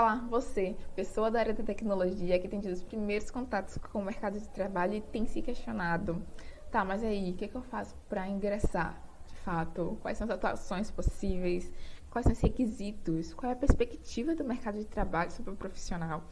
lá, você, pessoa da área da tecnologia que tem tido os primeiros contatos com o mercado de trabalho e tem se questionado, tá, mas aí, o que eu faço para ingressar, de fato? Quais são as atuações possíveis? Quais são os requisitos? Qual é a perspectiva do mercado de trabalho sobre o profissional?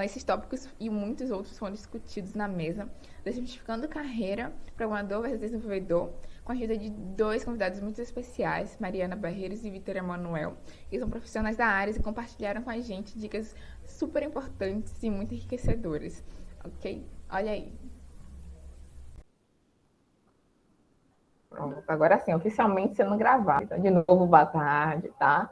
Esses tópicos e muitos outros foram discutidos na mesa, desmistificando carreira, programador versus desenvolvedor, com a ajuda de dois convidados muito especiais, Mariana Barreiros e Vitor Emanuel, que são profissionais da área e compartilharam com a gente dicas super importantes e muito enriquecedoras. Ok? Olha aí. Pronto, agora sim, oficialmente sendo gravado. Então, de novo, boa tarde, tá?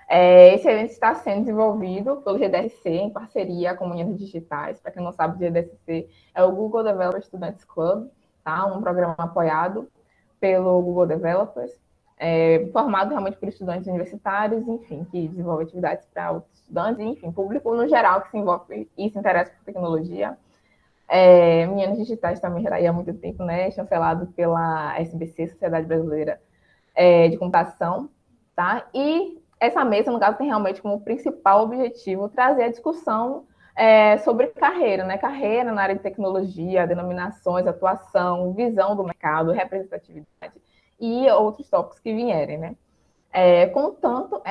Esse evento está sendo desenvolvido pelo GDSC em parceria com Meninas Digitais. Para quem não sabe, o GDSC é o Google Developer Students Club, tá? Um programa apoiado pelo Google Developers, formado realmente por estudantes universitários, enfim, que desenvolvem atividades para outros estudantes, enfim, público no geral que se envolve e se interessa por tecnologia. Meninas Digitais também já está há muito tempo, né? Chancelado pela SBC, Sociedade Brasileira de Computação, tá? E essa mesa, no caso, tem realmente como principal objetivo trazer a discussão sobre carreira, né? Carreira na área de tecnologia, denominações, atuação, visão do mercado, representatividade e outros tópicos que vierem, né? Contando,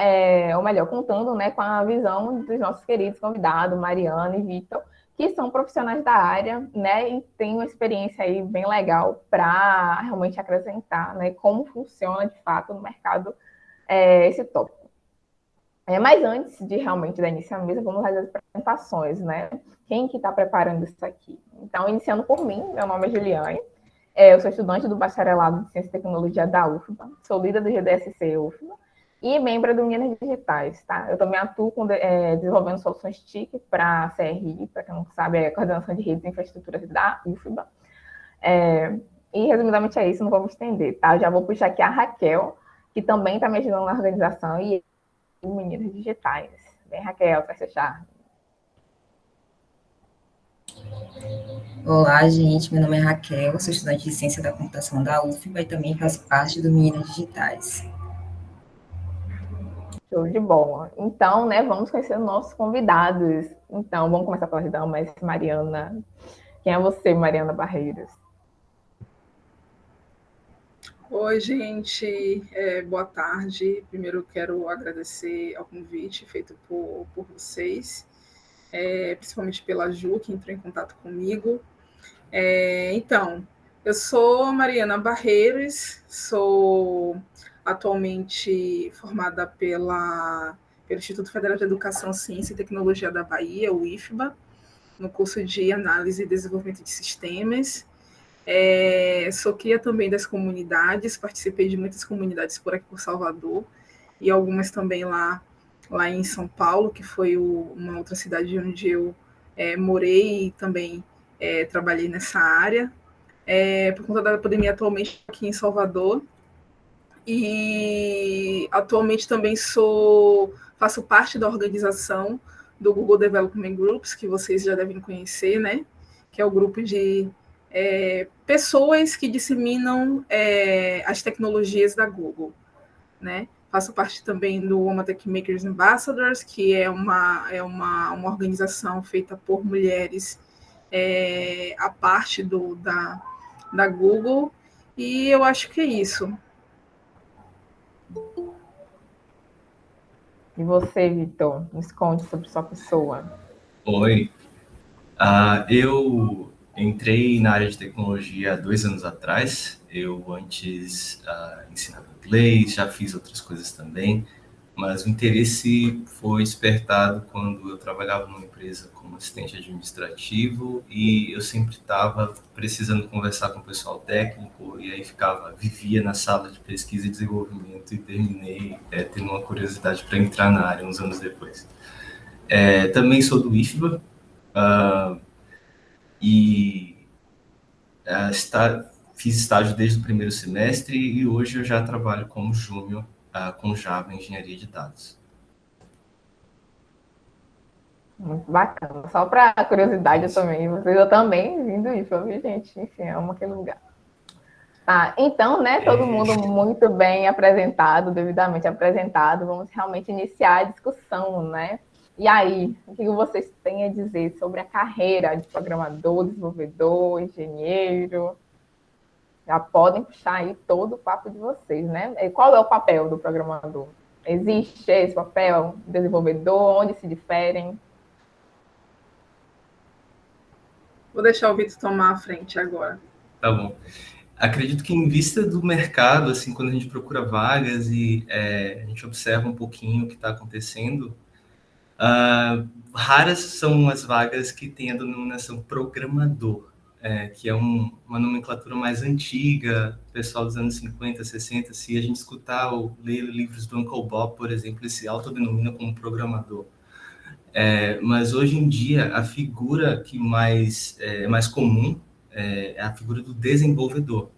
né, com a visão dos nossos queridos convidados, Mariana e Vitor, que são profissionais da área, né, e têm uma experiência aí bem legal para realmente acrescentar, né, como funciona de fato no mercado esse tópico. Mas antes de realmente dar início à mesa, vamos fazer as apresentações, né? Quem que está preparando isso aqui? Então, iniciando por mim, meu nome é Juliane, eu sou estudante do Bacharelado de Ciência e Tecnologia da UFBA, sou líder do GDSC UFBA e membro do Minas Digitais, tá? Eu também atuo desenvolvendo soluções TIC para a CRI, para quem não sabe, é a Coordenação de Redes e Infraestruturas da UFBA. E, resumidamente, é isso, não vou me estender, tá? Eu já vou puxar aqui a Raquel, que também está me ajudando na organização, e Meninas Digitais. Bem, Raquel, para fechar. Olá, gente. Meu nome é Raquel, sou estudante de Ciência da Computação da UFBA e também faço parte do Meninas Digitais. Show de bola. Então, né, vamos conhecer nossos convidados. Então, vamos começar pelas damas. Mariana. Quem é você, Mariana Barreiros? Oi, gente. Boa tarde. Primeiro, quero agradecer ao convite feito por vocês, principalmente pela Ju, que entrou em contato comigo. Então, eu sou Mariana Barreiros, sou atualmente formada pelo Instituto Federal de Educação, Ciência e Tecnologia da Bahia, o IFBA, no curso de Análise e Desenvolvimento de Sistemas. Sou cria também das comunidades, participei de muitas comunidades por aqui por Salvador, e algumas também lá em São Paulo, que foi uma outra cidade onde eu morei e também trabalhei nessa área. Por conta da pandemia, atualmente aqui em Salvador, e atualmente também faço parte da organização do Google Development Groups, que vocês já devem conhecer, né? Que é o grupo de pessoas que disseminam as tecnologias da Google, né? Faço parte também do Women Tech Makers Ambassadors, que é uma organização feita por mulheres a parte da Google, e eu acho que é isso. E você, Vitor? Nos conte sobre sua pessoa. Oi. Eu entrei na área de tecnologia há 2 anos atrás. Eu antes ensinava inglês, já fiz outras coisas também, mas o interesse foi despertado quando eu trabalhava numa empresa como assistente administrativo e eu sempre estava precisando conversar com o pessoal técnico e aí vivia na sala de pesquisa e desenvolvimento e terminei tendo uma curiosidade para entrar na área uns anos depois. Também sou do IFBA, e fiz estágio desde o primeiro semestre e hoje eu já trabalho como júnior com Java em Engenharia de Dados. Muito bacana. Só para curiosidade também, eu também vim do IFA, viu, gente? Enfim, amo aquele lugar. Tá, então, né, todo mundo muito bem apresentado, devidamente apresentado, vamos realmente iniciar a discussão, né? E aí, o que vocês têm a dizer sobre a carreira de programador, desenvolvedor, engenheiro? Já podem puxar aí todo o papo de vocês, né? E qual é o papel do programador? Existe esse papel, desenvolvedor? Onde se diferem? Vou deixar o Vitor tomar a frente agora. Tá bom. Acredito que em vista do mercado, assim, quando a gente procura vagas e a gente observa um pouquinho o que está acontecendo, raras são as vagas que têm a denominação programador, que é uma nomenclatura mais antiga, pessoal dos anos 50, 60. Se a gente escutar ou ler livros do Uncle Bob, por exemplo, ele se autodenomina como programador. Mas hoje em dia, a figura que é mais comum é a figura do desenvolvedor.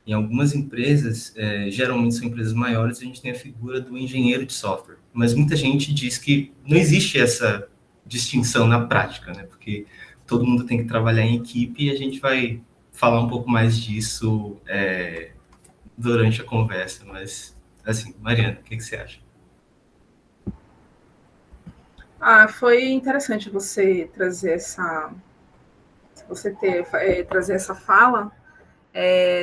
Em algumas empresas, geralmente são empresas maiores, a gente tem a figura do engenheiro de software. Mas muita gente diz que não existe essa distinção na prática, né? Porque todo mundo tem que trabalhar em equipe e a gente vai falar um pouco mais disso durante a conversa. Mas, assim, Mariana, o que você acha? Foi interessante você trazer trazer essa fala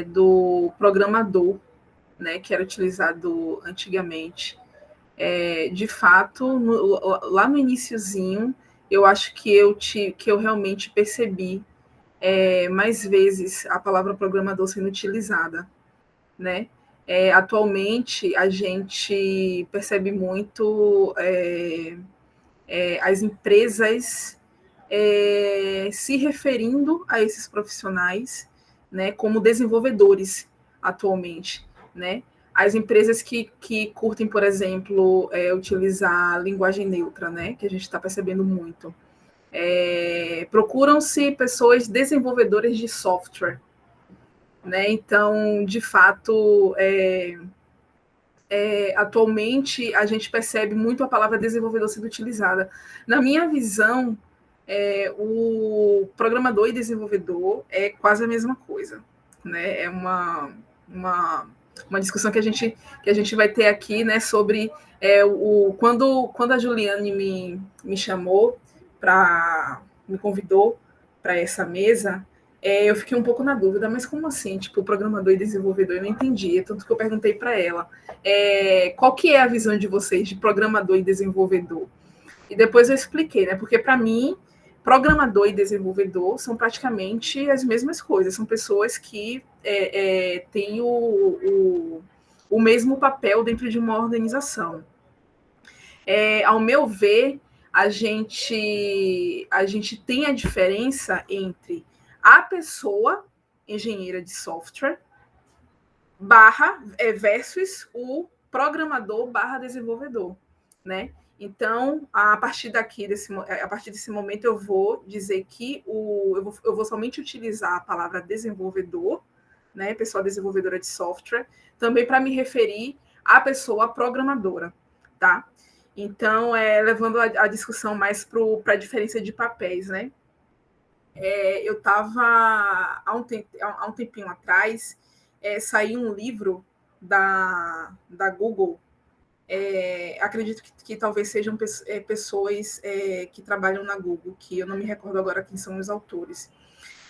do programador, né, que era utilizado antigamente. De fato, lá no iniciozinho, eu acho que eu realmente percebi mais vezes a palavra programador sendo utilizada, né? Atualmente, a gente percebe muito as empresas se referindo a esses profissionais, né, como desenvolvedores atualmente, né? As empresas que curtem, por exemplo, utilizar linguagem neutra, né, que a gente está percebendo muito. Procuram-se pessoas desenvolvedoras de software, né? Então, de fato, atualmente a gente percebe muito a palavra desenvolvedor sendo utilizada. Na minha visão, o programador e desenvolvedor é quase a mesma coisa, né? É uma discussão que a gente vai ter aqui, né, sobre quando a Juliane me chamou me convidou para essa mesa, eu fiquei um pouco na dúvida, mas como assim, tipo, programador e desenvolvedor? Eu não entendi, tanto que eu perguntei para ela, qual que é a visão de vocês de programador e desenvolvedor? E depois eu expliquei, né? Porque para mim, programador e desenvolvedor são praticamente as mesmas coisas, são pessoas que têm o mesmo papel dentro de uma organização. Ao meu ver, a gente tem a diferença entre a pessoa engenheira de software versus o programador desenvolvedor, né? Então, a partir desse momento, eu vou dizer que eu vou somente utilizar a palavra desenvolvedor, né, pessoa desenvolvedora de software, também para me referir à pessoa programadora, tá? Então, levando a discussão mais para a diferença de papéis, né? Eu estava, há um tempinho atrás, saiu um livro da Google. Acredito que talvez sejam pessoas que trabalham na Google, que eu não me recordo agora quem são os autores.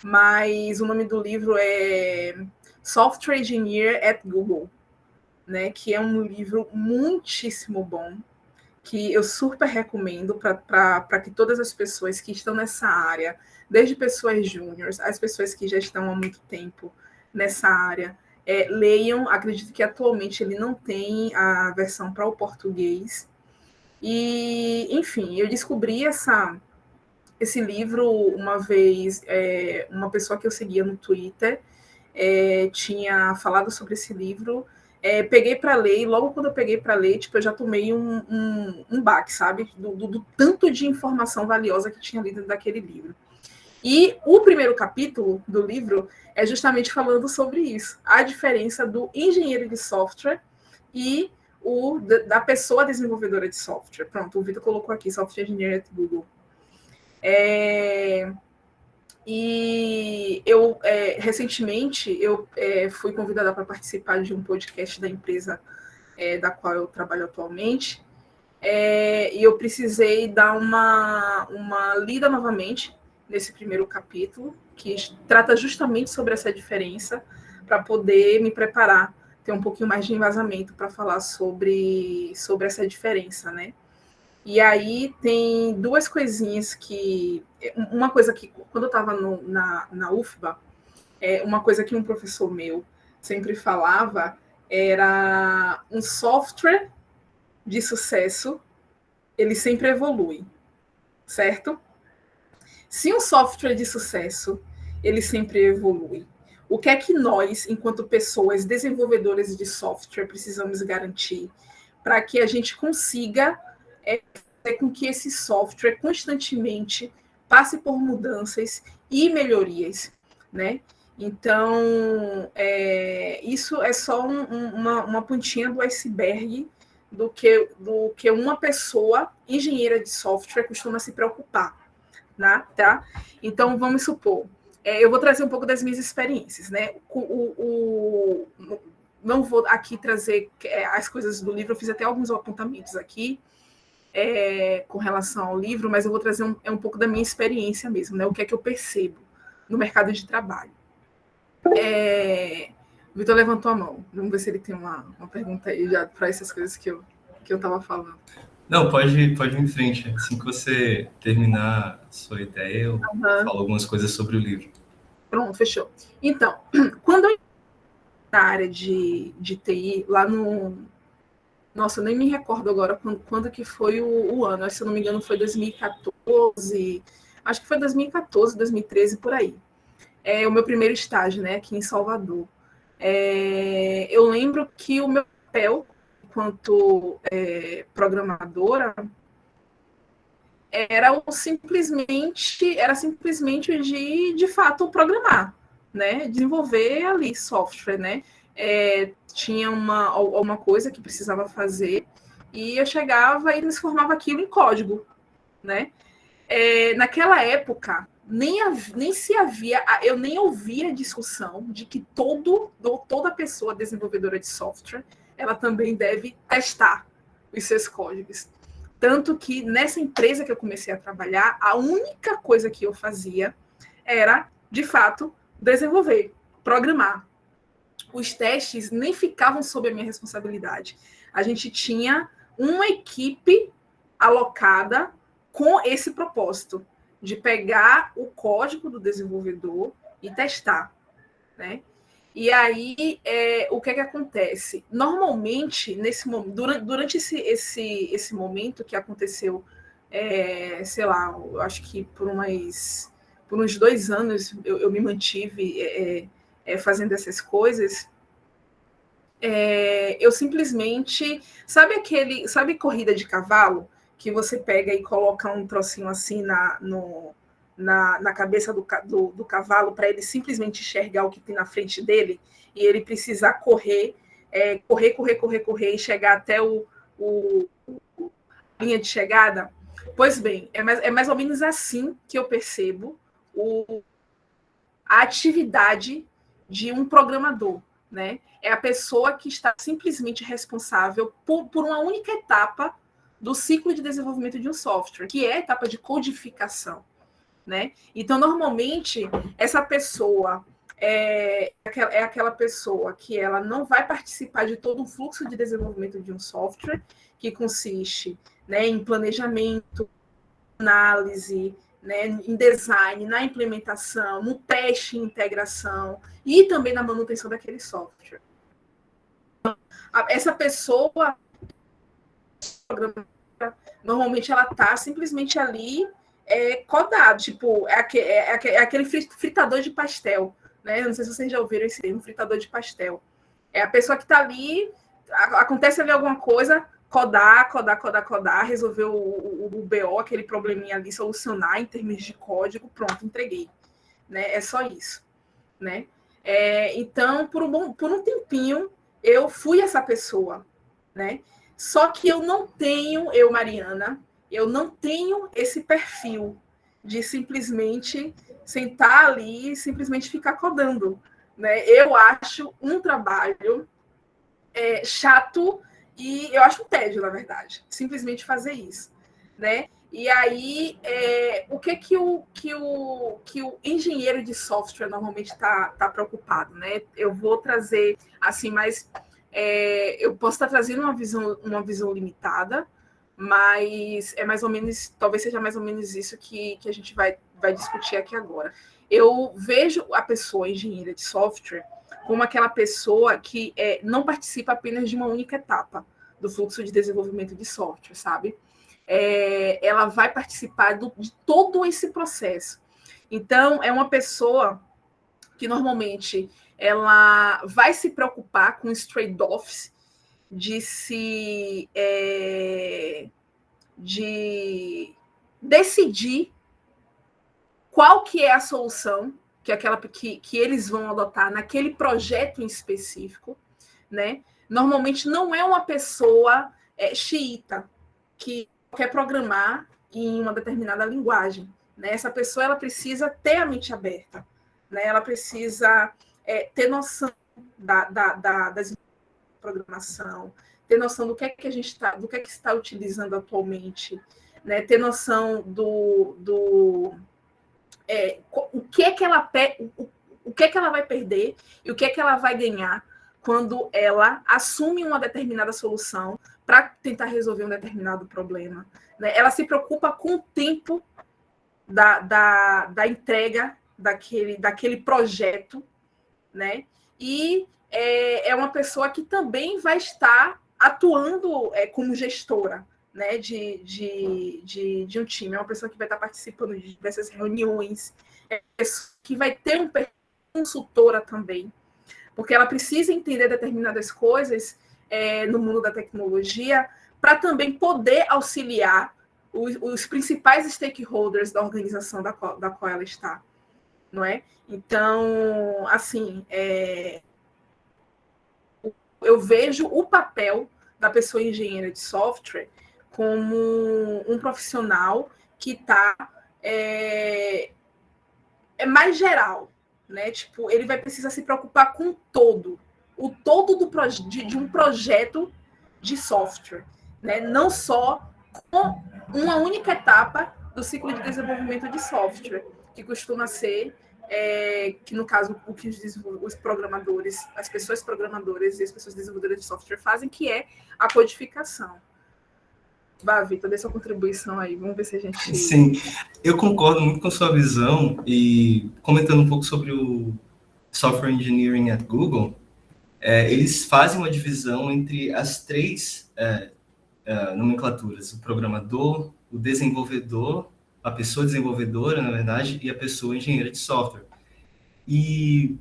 Mas o nome do livro é Software Engineer at Google, né? Que é um livro muitíssimo bom, que eu super recomendo para que todas as pessoas que estão nessa área, desde pessoas júniores, as pessoas que já estão há muito tempo nessa área, leiam. Acredito que atualmente ele não tem a versão para o português. E, enfim, eu descobri esse livro uma vez, uma pessoa que eu seguia no Twitter tinha falado sobre esse livro. Peguei para ler, e logo quando eu peguei para ler, tipo, eu já tomei um baque, sabe? Do tanto de informação valiosa que tinha ali dentro daquele livro. E o primeiro capítulo do livro é justamente falando sobre isso, a diferença do engenheiro de software e da pessoa desenvolvedora de software. Pronto, o Vitor colocou aqui, Software Engineer at Google. E eu, recentemente, eu fui convidada para participar de um podcast da empresa da qual eu trabalho atualmente, e eu precisei dar uma lida novamente nesse primeiro capítulo, que trata justamente sobre essa diferença, para poder me preparar, ter um pouquinho mais de embasamento para falar sobre essa diferença, né? E aí tem duas coisinhas que... Uma coisa que, quando eu estava na UFBA, uma coisa que um professor meu sempre falava era: um software de sucesso, ele sempre evolui, certo? Se um software de sucesso, ele sempre evolui, o que é que nós, enquanto pessoas desenvolvedoras de software, precisamos garantir para que a gente consiga fazer com que esse software constantemente passe por mudanças e melhorias, né? Então, isso é só uma pontinha do iceberg do que uma pessoa engenheira de software costuma se preocupar, né? Tá? Então, vamos supor, eu vou trazer um pouco das minhas experiências, né? Não vou aqui trazer as coisas do livro, eu fiz até alguns apontamentos aqui com relação ao livro, mas eu vou trazer um pouco da minha experiência mesmo, né? O que é que eu percebo no mercado de trabalho. O Vitor levantou a mão. Vamos ver se ele tem uma pergunta aí já para essas coisas que eu estava falando. Não, pode ir em frente. Assim que você terminar a sua ideia, eu falo algumas coisas sobre o livro. Pronto, fechou. Então, quando eu na área de TI, lá no... Nossa, eu nem me recordo agora quando que foi o ano. Se eu não me engano, foi 2014. Acho que foi 2014, 2013, por aí. O meu primeiro estágio, né, aqui em Salvador. Eu lembro que o meu papel, enquanto programadora, era simplesmente de fato programar, né, desenvolver ali software, né. Tinha uma coisa que precisava fazer e eu chegava e transformava aquilo em código, né. Naquela época, eu nem ouvia a discussão de que toda pessoa desenvolvedora de software, ela também deve testar os seus códigos. Tanto que nessa empresa que eu comecei a trabalhar, a única coisa que eu fazia era, de fato, desenvolver, programar. Os testes nem ficavam sob a minha responsabilidade. A gente tinha uma equipe alocada com esse propósito, de pegar o código do desenvolvedor e testar, né? E aí, o que é que acontece? Normalmente, durante esse momento que aconteceu, sei lá, eu acho que por uns 2 anos eu me mantive fazendo essas coisas, eu simplesmente... Sabe corrida de cavalo? Que você pega e coloca um trocinho assim na cabeça do cavalo para ele simplesmente enxergar o que tem na frente dele e ele precisar correr e chegar até a linha de chegada? Pois bem, é mais ou menos assim que eu percebo a atividade de um programador, né? É a pessoa que está simplesmente responsável por uma única etapa do ciclo de desenvolvimento de um software, que é a etapa de codificação, né? Então, normalmente, essa pessoa é aquela pessoa que ela não vai participar de todo o fluxo de desenvolvimento de um software, que consiste, né, em planejamento, análise, né, em design, na implementação, no teste e integração, e também na manutenção daquele software. Essa pessoa, normalmente, ela está simplesmente ali codado, tipo, aquele fritador de pastel, né? Não sei se vocês já ouviram esse termo, fritador de pastel. É a pessoa que está ali, acontece ali alguma coisa, codar, resolver o BO, aquele probleminha ali, solucionar em termos de código, pronto, entreguei. Né? É só isso. Né? Então, por um tempinho, eu fui essa pessoa. Né? Só que Mariana, eu não tenho esse perfil de simplesmente sentar ali e simplesmente ficar codando. Né? Eu acho um trabalho chato E eu acho um tédio, na verdade, simplesmente fazer isso, né? E aí, o que o engenheiro de software normalmente está preocupado, né? Eu vou trazer, assim, mas eu posso estar trazendo uma visão limitada, mas é mais ou menos, talvez seja mais ou menos isso que a gente vai discutir aqui agora. Eu vejo a pessoa engenheira de software como aquela pessoa que não participa apenas de uma única etapa do fluxo de desenvolvimento de software, sabe? Ela vai participar de todo esse processo. Então, é uma pessoa que normalmente ela vai se preocupar com os trade-offs de decidir qual que é a solução que eles vão adotar naquele projeto em específico, né? Normalmente não é uma pessoa xiita que quer programar em uma determinada linguagem, né? Essa pessoa ela precisa ter a mente aberta, né? Ela precisa ter noção das programação, ter noção do que é que a gente está, do que é que está utilizando atualmente, né? Ter noção o que é que ela vai perder e o que é que ela vai ganhar quando ela assume uma determinada solução para tentar resolver um determinado problema, né? Ela se preocupa com o tempo da entrega daquele projeto, né? E é uma pessoa que também vai estar atuando como gestora, né, de um time. É uma pessoa que vai estar participando de diversas reuniões, que vai ter uma consultora também, porque ela precisa entender determinadas coisas no mundo da tecnologia para também poder auxiliar os principais stakeholders da organização da qual ela está, não é? Então, assim, eu vejo o papel da pessoa engenheira de software como um profissional que está mais geral, né? Tipo, ele vai precisar se preocupar com o todo de um projeto de software, né? Não só com uma única etapa do ciclo de desenvolvimento de software, que costuma ser que no caso o que os programadores, as pessoas programadoras e as pessoas desenvolvedoras de software fazem, que é a codificação. Vá, Vitor, dê sua contribuição aí, vamos ver se a gente... Sim, eu concordo muito com a sua visão, e comentando um pouco sobre o Software Engineering at Google, eles fazem uma divisão entre as três nomenclaturas, o programador, o desenvolvedor, a pessoa desenvolvedora, na verdade, e a pessoa engenheira de software. E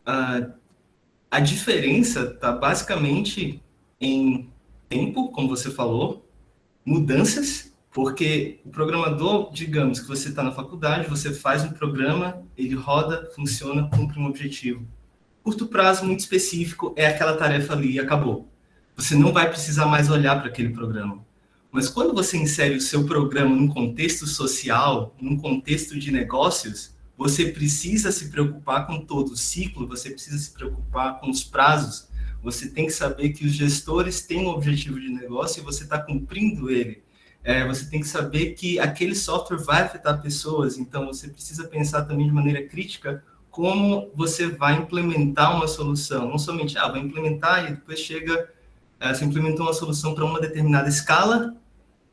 a diferença está basicamente em tempo, como você falou, mudanças, porque o programador, digamos que você está na faculdade, você faz um programa, ele roda, funciona, cumpre um objetivo. Curto prazo, muito específico, é aquela tarefa ali e acabou. Você não vai precisar mais olhar para aquele programa. Mas quando você insere o seu programa num contexto social, num contexto de negócios, você precisa se preocupar com todo o ciclo, você precisa se preocupar com os prazos, você tem que saber que os gestores têm um objetivo de negócio e você está cumprindo ele. Você tem que saber que aquele software vai afetar pessoas, então você precisa pensar também de maneira crítica como você vai implementar uma solução. Não somente, vai implementar e depois você implementou uma solução para uma determinada escala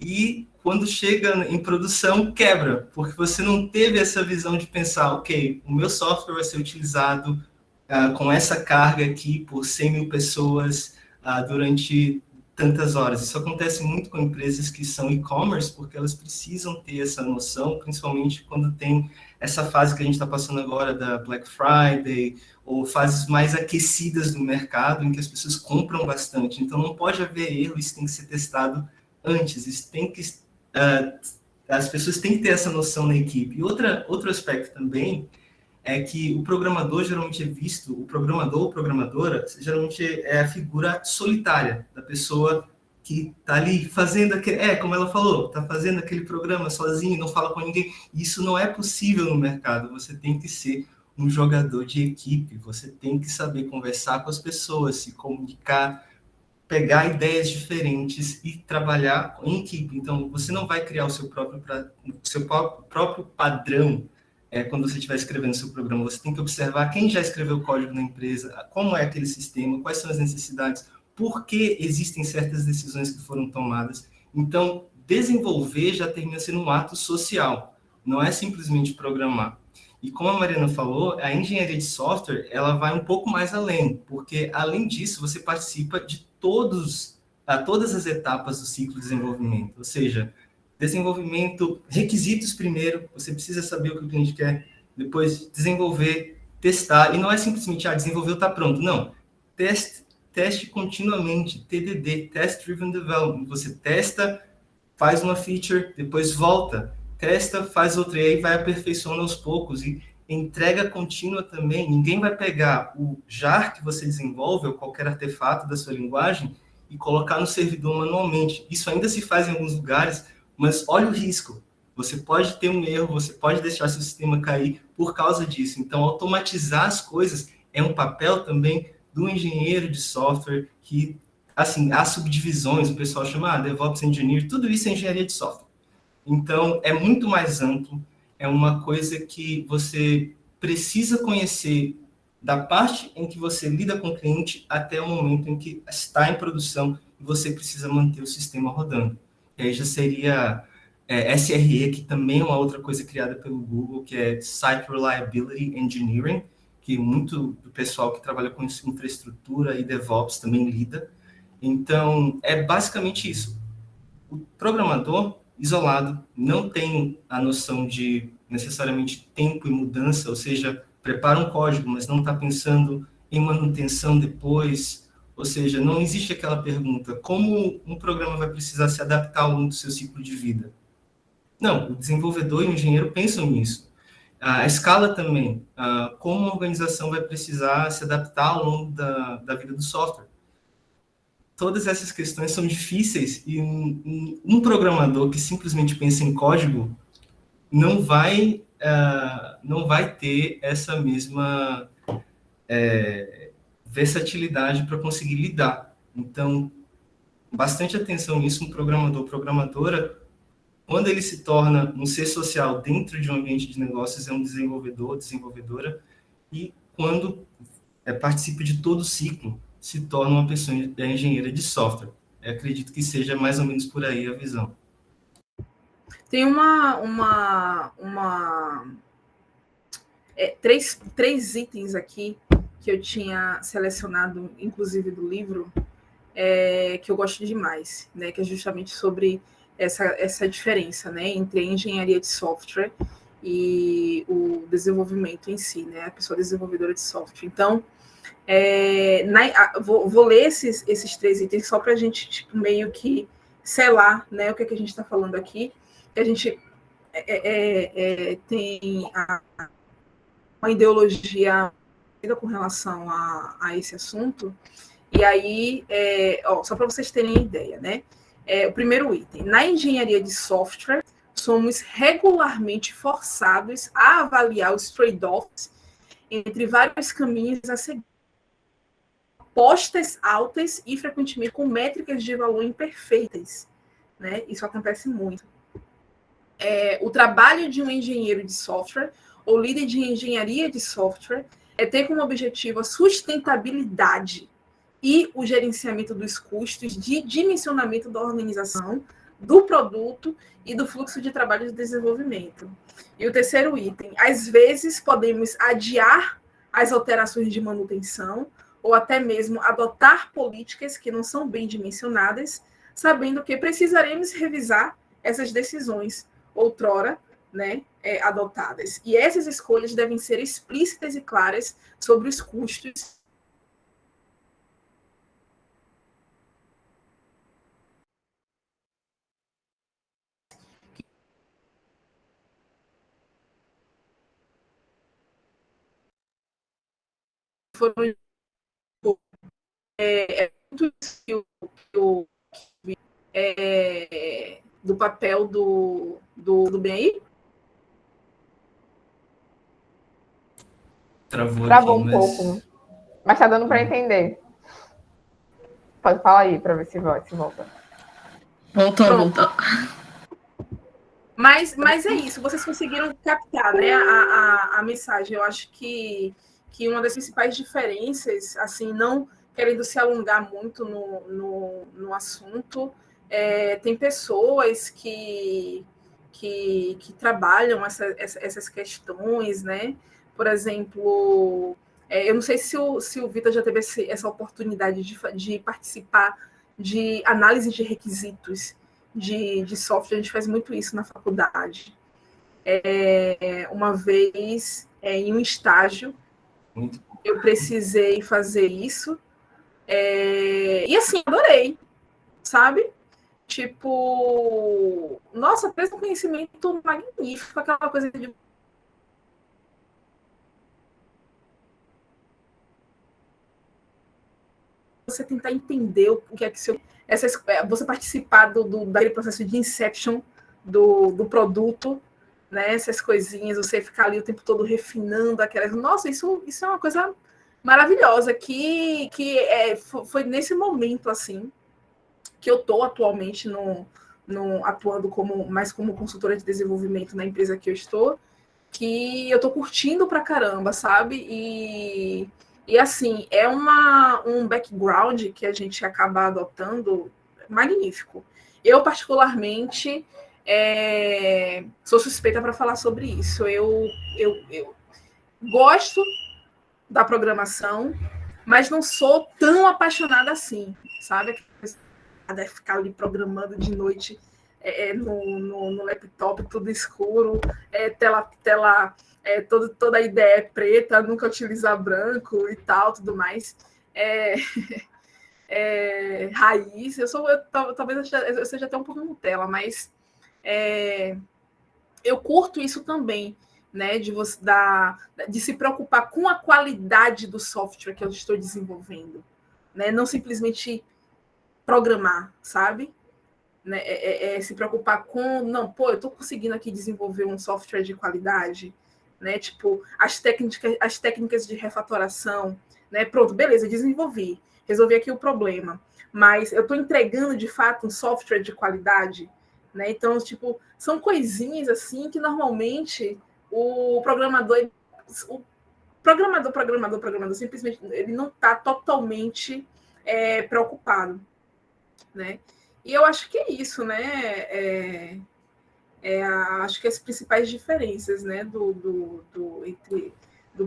e quando chega em produção, quebra, porque você não teve essa visão de pensar, ok, o meu software vai ser utilizado com essa carga aqui por 100 mil pessoas durante tantas horas. Isso acontece muito com empresas que são e-commerce, porque elas precisam ter essa noção, principalmente quando tem essa fase que a gente está passando agora da Black Friday, ou fases mais aquecidas do mercado, em que as pessoas compram bastante. Então, não pode haver erro, isso tem que ser testado antes, isso tem que... as pessoas têm que ter essa noção na equipe. E outro aspecto também é que o programador geralmente é visto, o programador ou programadora, geralmente é a figura solitária da pessoa que está ali fazendo aquele... como ela falou, está fazendo aquele programa sozinho, não fala com ninguém. Isso não é possível no mercado. Você tem que ser um jogador de equipe, você tem que saber conversar com as pessoas, se comunicar, pegar ideias diferentes e trabalhar em equipe. Então, você não vai criar o seu próprio padrão quando você estiver escrevendo seu programa. Você tem que observar quem já escreveu o código na empresa, como é aquele sistema, quais são as necessidades, por que existem certas decisões que foram tomadas. Então, desenvolver já termina sendo um ato social, não é simplesmente programar. E como a Mariana falou, a engenharia de software, ela vai um pouco mais além, porque, além disso, você participa de todas as etapas do ciclo de desenvolvimento. Ou seja, desenvolvimento, requisitos primeiro, você precisa saber o que o cliente quer, depois desenvolver, testar, e não é simplesmente, desenvolveu, está pronto. Não, teste continuamente, TDD, Test Driven Development. Você testa, faz uma feature, depois volta, testa, faz outra, e aí vai aperfeiçoando aos poucos, e entrega contínua também. Ninguém vai pegar o jar que você desenvolve, ou qualquer artefato da sua linguagem, e colocar no servidor manualmente. Isso ainda se faz em alguns lugares, mas olha o risco. Você pode ter um erro, você pode deixar seu sistema cair por causa disso. Então, automatizar as coisas é um papel também do engenheiro de software, que, assim, há subdivisões, o pessoal chama DevOps Engineer, tudo isso é engenharia de software. Então, é muito mais amplo, é uma coisa que você precisa conhecer da parte em que você lida com o cliente até o momento em que está em produção e você precisa manter o sistema rodando. E aí já seria SRE, que também é uma outra coisa criada pelo Google, que é Site Reliability Engineering, que muito do pessoal que trabalha com infraestrutura e DevOps também lida. Então, é basicamente isso. O programador isolado não tem a noção de necessariamente tempo e mudança, ou seja, prepara um código, mas não está pensando em manutenção depois, ou seja, não existe aquela pergunta, como um programa vai precisar se adaptar ao longo do seu ciclo de vida? Não, o desenvolvedor e o engenheiro pensam nisso. A escala também, como uma organização vai precisar se adaptar ao longo da vida do software. Todas essas questões são difíceis e um programador que simplesmente pensa em código não vai ter essa mesma versatilidade para conseguir lidar. Então, bastante atenção nisso, um programador, programadora, quando ele se torna um ser social dentro de um ambiente de negócios, é um desenvolvedor, desenvolvedora, e quando participa de todo o ciclo, se torna uma pessoa engenheira de software. Eu acredito que seja mais ou menos por aí a visão. Tem três itens aqui que eu tinha selecionado, inclusive do livro, que eu gosto demais, né, que é justamente sobre essa diferença, né, entre a engenharia de software e o desenvolvimento em si, né, a pessoa desenvolvedora de software. Então, vou ler esses três itens só para a gente meio que selar, né, o que a gente está falando aqui. A gente tem uma ideologia com relação a esse assunto, e aí, só para vocês terem ideia, né? O primeiro item, na engenharia de software, somos regularmente forçados a avaliar os trade-offs entre vários caminhos a seguir, apostas altas e, frequentemente, com métricas de valor imperfeitas, né? Isso acontece muito. O trabalho de um engenheiro de software ou líder de engenharia de software é ter como objetivo a sustentabilidade e o gerenciamento dos custos de dimensionamento da organização, do produto e do fluxo de trabalho de desenvolvimento. E o terceiro item, às vezes podemos adiar as alterações de manutenção ou até mesmo adotar políticas que não são bem dimensionadas, sabendo que precisaremos revisar essas decisões outrora, né, adotadas. E essas escolhas devem ser explícitas e claras sobre os custos que foram muito isso que eu vi do papel do bem aí. Travou um pouco, mas está dando para entender. Pode falar aí para ver se volta. Voltou. Mas é isso, vocês conseguiram captar, né, a mensagem. Eu acho que uma das principais diferenças, assim, não querendo se alongar muito no assunto, tem pessoas que trabalham essas questões, né? Por exemplo, eu não sei se o Vitor já teve essa oportunidade de participar de análise de requisitos de software. A gente faz muito isso na faculdade. Uma vez, em um estágio, eu precisei fazer isso. E assim, adorei, sabe? Tipo, nossa, fez um conhecimento magnífico, aquela coisa de você tentar entender o que é que você participar daquele processo de inception do produto, né? Essas coisinhas, você ficar ali o tempo todo refinando aquelas. Nossa, isso é uma coisa maravilhosa que foi nesse momento assim que eu estou atualmente atuando mais como consultora de desenvolvimento na empresa que eu estou, que eu estou curtindo pra caramba, sabe? E assim, é um background que a gente acaba adotando magnífico. Eu, particularmente, sou suspeita para falar sobre isso. Eu gosto da programação, mas não sou tão apaixonada assim, sabe? Ficar ali programando de noite no laptop, tudo escuro, tela toda a ideia é preta, nunca utilizar branco e tal, tudo mais. Raiz, talvez eu seja até um pouco Nutella, mas eu curto isso também, né? De se preocupar com a qualidade do software que eu estou desenvolvendo, né? Não simplesmente programar, sabe? Né? Se preocupar com, não, eu estou conseguindo aqui desenvolver um software de qualidade, né? Tipo, as técnicas de refatoração, né? Pronto, beleza, resolvi aqui o problema, mas eu estou entregando de fato um software de qualidade, né? Então, tipo, são coisinhas assim que normalmente o programador simplesmente ele não está totalmente preocupado, né? E eu acho que é isso, né? Acho que as principais diferenças, né, do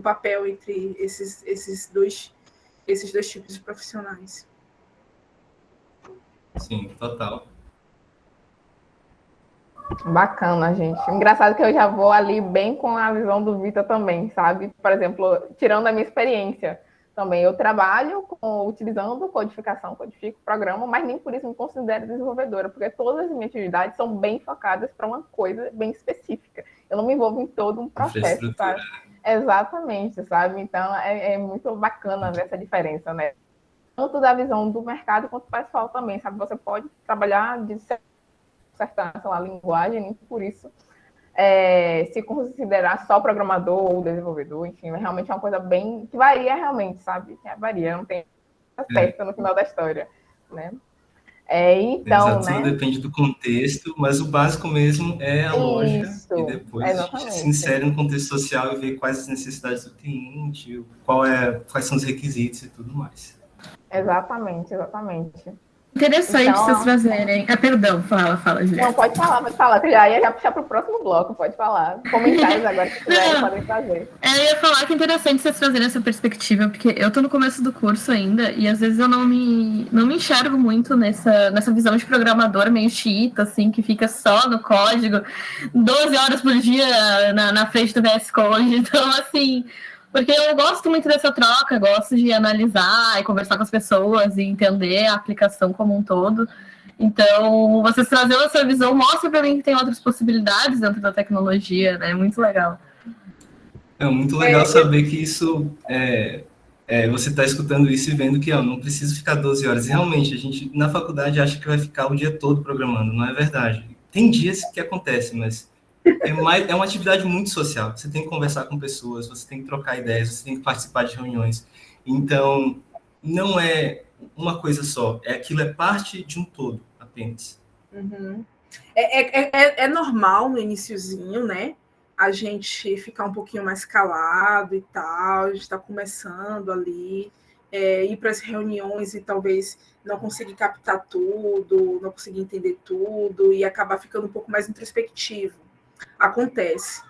papel entre esses dois tipos de profissionais. Sim, total. Bacana, gente. Engraçado que eu já vou ali bem com a visão do Vitor também, sabe? Por exemplo, tirando a minha experiência também, eu trabalho utilizando codificação, codifico programa, mas nem por isso me considero desenvolvedora, porque todas as minhas atividades são bem focadas para uma coisa bem específica. Eu não me envolvo em todo um processo, sabe? Exatamente, sabe? Então, é muito bacana ver essa diferença, né? Tanto da visão do mercado quanto pessoal também, sabe? Você pode trabalhar de certa linguagem, nem por isso se considerar só programador ou desenvolvedor, enfim, realmente é uma coisa bem que varia realmente, sabe? Varia, não tem certo no final da história, né? Então, exato, tudo depende do contexto, mas o básico mesmo é a lógica, e depois a gente se insere no contexto social e vê quais as necessidades do cliente, quais são os requisitos e tudo mais. Exatamente. Interessante então, vocês trazerem. Perdão, fala, Juliana. Não, pode falar, que já ia puxar para o próximo bloco, pode falar. Comentários agora que quiserem podem fazer. Eu ia falar que é interessante vocês trazerem essa perspectiva, porque eu tô no começo do curso ainda, e às vezes eu não me enxergo muito nessa visão de programador meio xiita, assim, que fica só no código, 12 horas por dia na frente do VS Code. Então, assim, porque eu gosto muito dessa troca, gosto de analisar e conversar com as pessoas e entender a aplicação como um todo. Então, vocês trazendo essa visão mostra para mim que tem outras possibilidades dentro da tecnologia, né? Muito legal. É muito legal saber que isso você está escutando isso e vendo que não precisa ficar 12 horas. Realmente, a gente na faculdade acha que vai ficar o dia todo programando, não é verdade. Tem dias que acontece, mas é uma atividade muito social. Você tem que conversar com pessoas, você tem que trocar ideias, você tem que participar de reuniões. Então, não é uma coisa só. Aquilo é parte de um todo, apenas. Uhum. É normal no iniciozinho, né? A gente ficar um pouquinho mais calado e tal, a gente está começando ali, ir para as reuniões e talvez não conseguir captar tudo, não conseguir entender tudo e acabar ficando um pouco mais introspectivo. Acontece.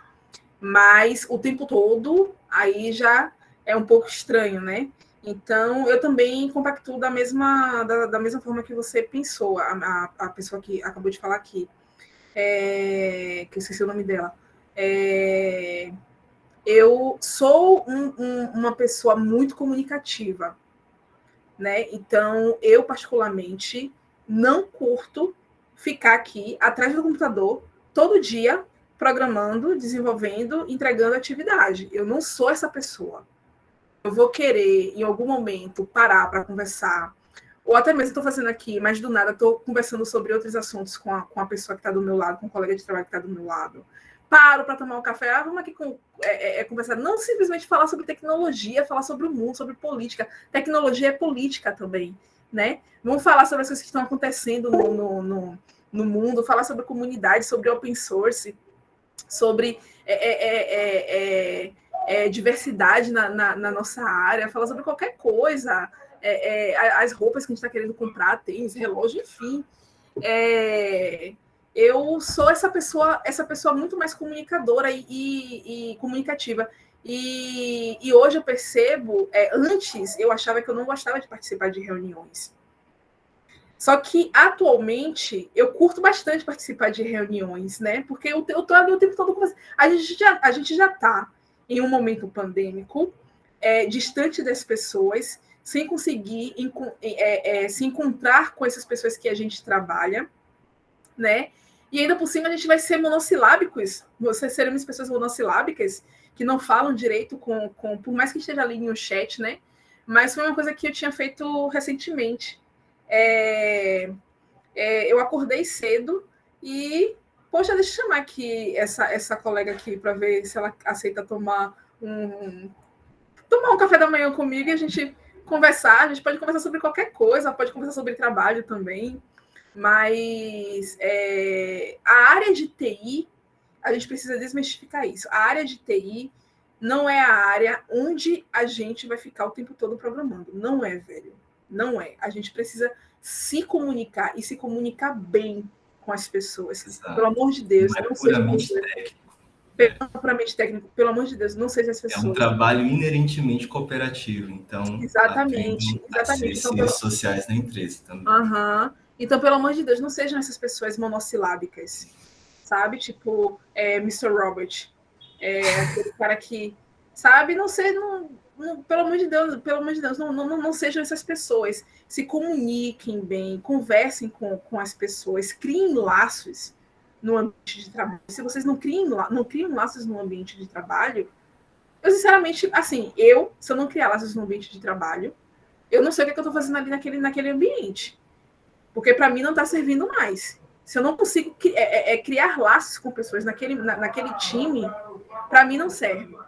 Mas o tempo todo aí já é um pouco estranho, né? Então, eu também compactuo da mesma forma que você pensou, a pessoa que acabou de falar aqui, que eu esqueci o nome dela. Eu sou uma pessoa muito comunicativa, né? Então, eu particularmente não curto ficar aqui atrás do computador todo dia programando, desenvolvendo, entregando atividade. Eu não sou essa pessoa. Eu vou querer, em algum momento, parar para conversar, ou até mesmo estou fazendo aqui, mas do nada estou conversando sobre outros assuntos com a pessoa que está do meu lado, com o colega de trabalho que está do meu lado. Paro para tomar um café, vamos aqui conversar. Não simplesmente falar sobre tecnologia, falar sobre o mundo, sobre política. Tecnologia é política também, né? Vamos falar sobre as coisas que estão acontecendo no mundo, falar sobre comunidade, sobre open source, sobre diversidade na nossa área, falar sobre qualquer coisa, as roupas que a gente está querendo comprar, tênis, relógio, enfim. Eu sou essa pessoa muito mais comunicadora e comunicativa. E hoje eu percebo, antes eu achava que eu não gostava de participar de reuniões. Só que, atualmente, eu curto bastante participar de reuniões, né? Porque eu estou ali o tempo todo conversando. A gente já está em um momento pandêmico, distante das pessoas, sem conseguir se encontrar com essas pessoas que a gente trabalha, né? E ainda por cima a gente vai ser monossilábicos, seremos pessoas monossilábicas, que não falam direito por mais que esteja ali no chat, né? Mas foi uma coisa que eu tinha feito recentemente. Eu acordei cedo e, poxa, deixa eu chamar aqui essa colega aqui para ver se ela aceita tomar um café da manhã comigo e a gente conversar. A gente pode conversar sobre qualquer coisa, pode conversar sobre trabalho também, mas a área de TI, a gente precisa desmistificar isso. A área de TI não é a área onde a gente vai ficar o tempo todo programando. Não é, velho. Não é. A gente precisa se comunicar e se comunicar bem com as pessoas. Exato. Pelo amor de Deus, não seja puramente técnico. Pelo amor de Deus, não seja as pessoas. É um trabalho inerentemente cooperativo, então exatamente. As ciências sociais da empresa também. Então, pelo amor de Deus, não sejam essas pessoas monossilábicas, sabe? Tipo, Mr. Robert, aquele cara que, sabe? Não sei, pelo amor de Deus, não sejam essas pessoas. Se comuniquem bem, conversem com as pessoas, criem laços no ambiente de trabalho. Se vocês não criam laços no ambiente de trabalho, eu, sinceramente, assim, se eu não criar laços no ambiente de trabalho, eu não sei o que eu estou fazendo ali naquele ambiente. Porque para mim não está servindo mais. Se eu não consigo criar laços com pessoas naquele time, para mim não serve.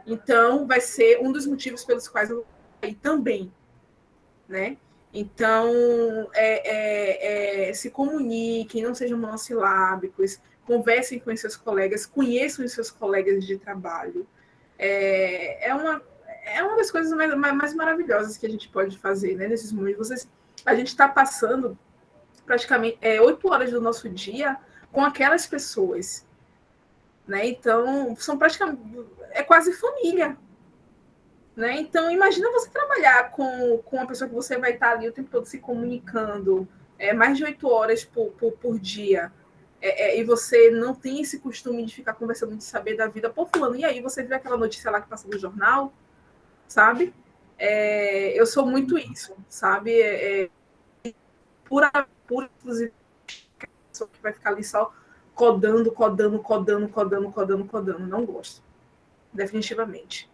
Então, vai ser um dos motivos pelos quais eu vou sair também, né? Então, se comuniquem, não sejam monossilábicos, conversem com os seus colegas, conheçam os seus colegas de trabalho. É uma das coisas mais maravilhosas que a gente pode fazer, né, nesses momentos. A gente está passando praticamente 8 horas do nosso dia com aquelas pessoas, né? Então, são praticamente quase família, né? Então, imagina você trabalhar com uma pessoa que você vai estar ali o tempo todo se comunicando, mais de 8 horas por dia, e você não tem esse costume de ficar conversando, de saber da vida. Pô, fulano, e aí, você viu aquela notícia lá que passa no jornal, sabe? Eu sou muito isso, sabe? Pura, inclusive, pessoa que vai ficar ali só codando. Não gosto. Definitivamente.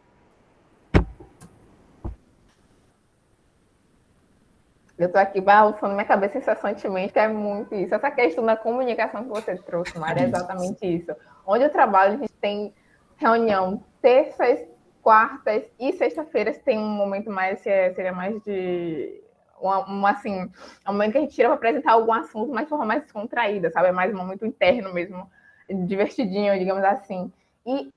Eu estou aqui balufando minha cabeça incessantemente, que é muito isso. Essa questão da comunicação que você trouxe, Mari, é exatamente isso. Onde eu trabalho, a gente tem reunião terças, quartas e sexta-feiras, tem um momento mais, seria mais de assim, é um momento que a gente tira para apresentar algum assunto, mas de forma mais descontraída, sabe? É mais um momento interno mesmo, divertidinho, digamos assim. E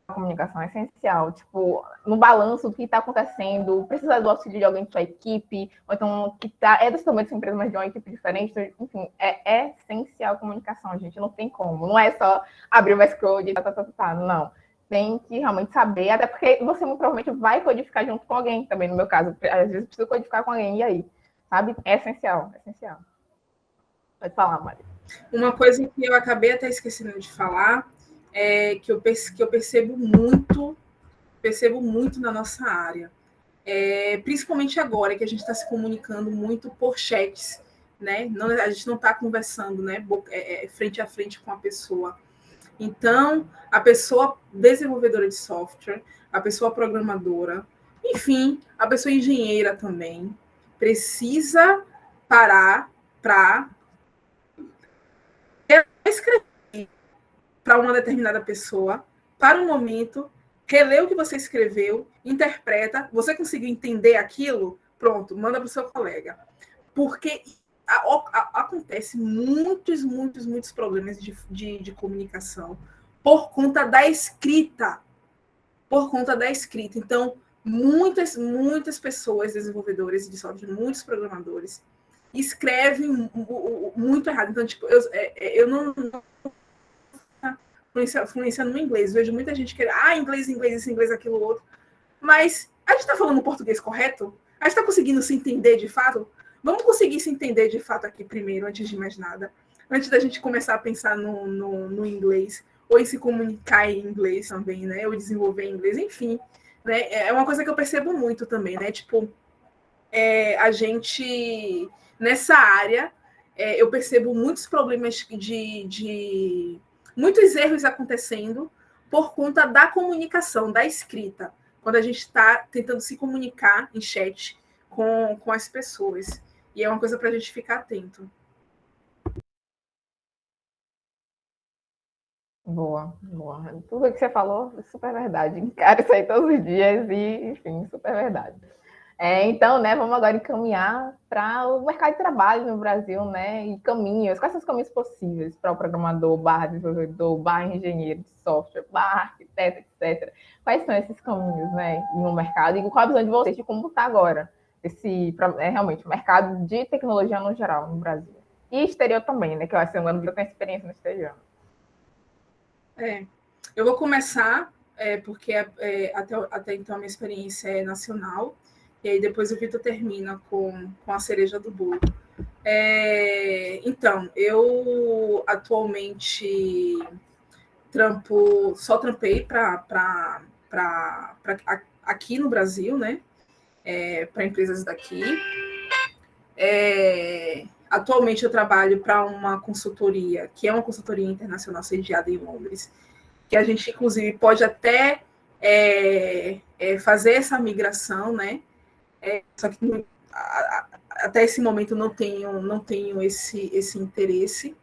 a comunicação é essencial, tipo, no balanço do que está acontecendo, precisa do auxílio de alguém de sua equipe, ou então que é do tamanho dessa empresa, mas de uma equipe diferente, então, enfim, é essencial a comunicação, gente, não tem como, não é só abrir o VS Code, não. Tem que realmente saber, até porque você muito provavelmente vai codificar junto com alguém também, no meu caso, às vezes precisa codificar com alguém, e aí? Sabe? É essencial, é essencial. Pode falar, Maria. Uma coisa que eu acabei até esquecendo de falar é que eu percebo muito na nossa área. Principalmente agora que a gente está se comunicando muito por chats, né? A gente não está conversando, né, frente a frente com a pessoa. Então, a pessoa desenvolvedora de software, a pessoa programadora, enfim, a pessoa engenheira também, precisa parar para escrever para uma determinada pessoa, para um momento, reler o que você escreveu, interpreta, você conseguiu entender aquilo, pronto, manda para o seu colega. Porque acontece muitos problemas de comunicação por conta da escrita. Então, muitas pessoas desenvolvedoras de software, muitos programadores, escrevem muito errado. Então, tipo, eu não influenciando no inglês. Vejo muita gente que inglês, isso, inglês, aquilo, outro. Mas a gente está falando o português correto? A gente está conseguindo se entender de fato? Vamos conseguir se entender de fato aqui primeiro, antes de mais nada. Antes da gente começar a pensar no inglês, ou em se comunicar em inglês também, né? Ou desenvolver em inglês, enfim. Né? É uma coisa que eu percebo muito também, né? Tipo, a gente, nessa área, eu percebo muitos problemas muitos erros acontecendo por conta da comunicação, da escrita, quando a gente está tentando se comunicar em chat com as pessoas. E é uma coisa para a gente ficar atento. Boa. Tudo que você falou é super verdade. Encaro isso aí todos os dias e, enfim, super verdade. Então, né, vamos agora encaminhar para o mercado de trabalho no Brasil, né, e caminhos, quais são os caminhos possíveis para o programador, desenvolvedor, engenheiro de software, arquiteto, etc. Quais são esses caminhos, né, no mercado e qual a visão de vocês de como está agora realmente o mercado de tecnologia no geral no Brasil? E exterior também, né, que eu acho que eu tenho experiência no exterior. Eu vou começar, porque até então a minha experiência é nacional, e aí depois o Vitor termina com a cereja do bolo. Então, eu atualmente só trampei aqui no Brasil, né? Para empresas daqui. Atualmente eu trabalho para uma consultoria, que é uma consultoria internacional sediada em Londres, que a gente, inclusive, pode até fazer essa migração, né? Só que até esse momento não tenho esse interesse,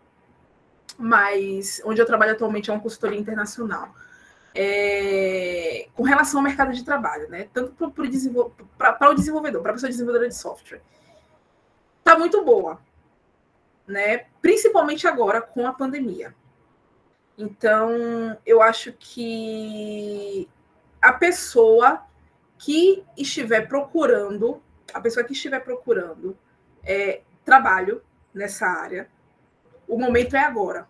mas onde eu trabalho atualmente é uma consultoria internacional. Com relação ao mercado de trabalho, né? Tanto para o desenvolvedor, para a pessoa desenvolvedora de software, está muito boa, né? Principalmente agora com a pandemia. Então, eu acho que a pessoa que estiver procurando trabalho nessa área, o momento é agora.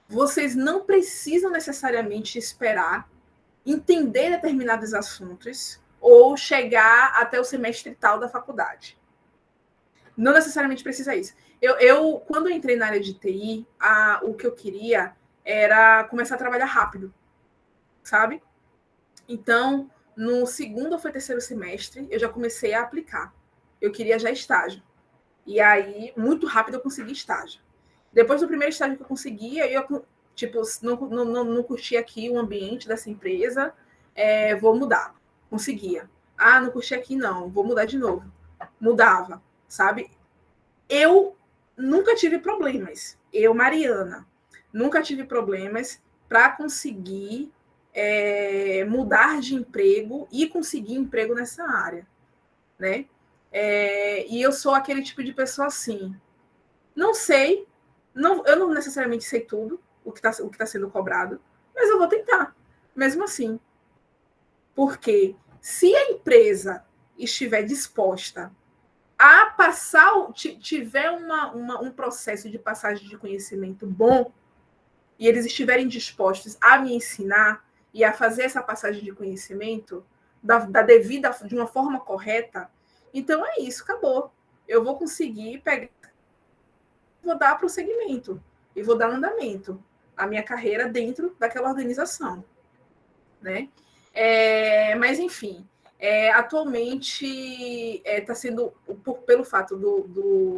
Vocês não precisam necessariamente esperar entender determinados assuntos ou chegar até o semestre tal da faculdade. Não necessariamente precisa isso. Eu quando eu entrei na área de TI, o que eu queria era começar a trabalhar rápido, sabe? Então, no segundo ou terceiro semestre, eu já comecei a aplicar. Eu queria já estágio. E aí, muito rápido, eu consegui estágio. Depois do primeiro estágio que eu consegui, eu tipo, não curti aqui o ambiente dessa empresa, vou mudar. Conseguia. Não curti aqui, não, vou mudar de novo. Mudava, sabe? Eu nunca tive problemas. Mariana, nunca tive problemas para conseguir mudar de emprego e conseguir emprego nessa área, né? E eu sou aquele tipo de pessoa assim, não sei, eu não necessariamente sei tudo o que tá sendo cobrado, mas eu vou tentar, mesmo assim. Porque se a empresa estiver disposta a passar, tiver um processo de passagem de conhecimento bom, e eles estiverem dispostos a me ensinar e a fazer essa passagem de conhecimento de uma forma correta, então é isso, acabou. Eu vou conseguir pegar, vou dar prosseguimento e vou dar andamento à minha carreira dentro daquela organização, né? Mas, enfim, atualmente está sendo, pelo fato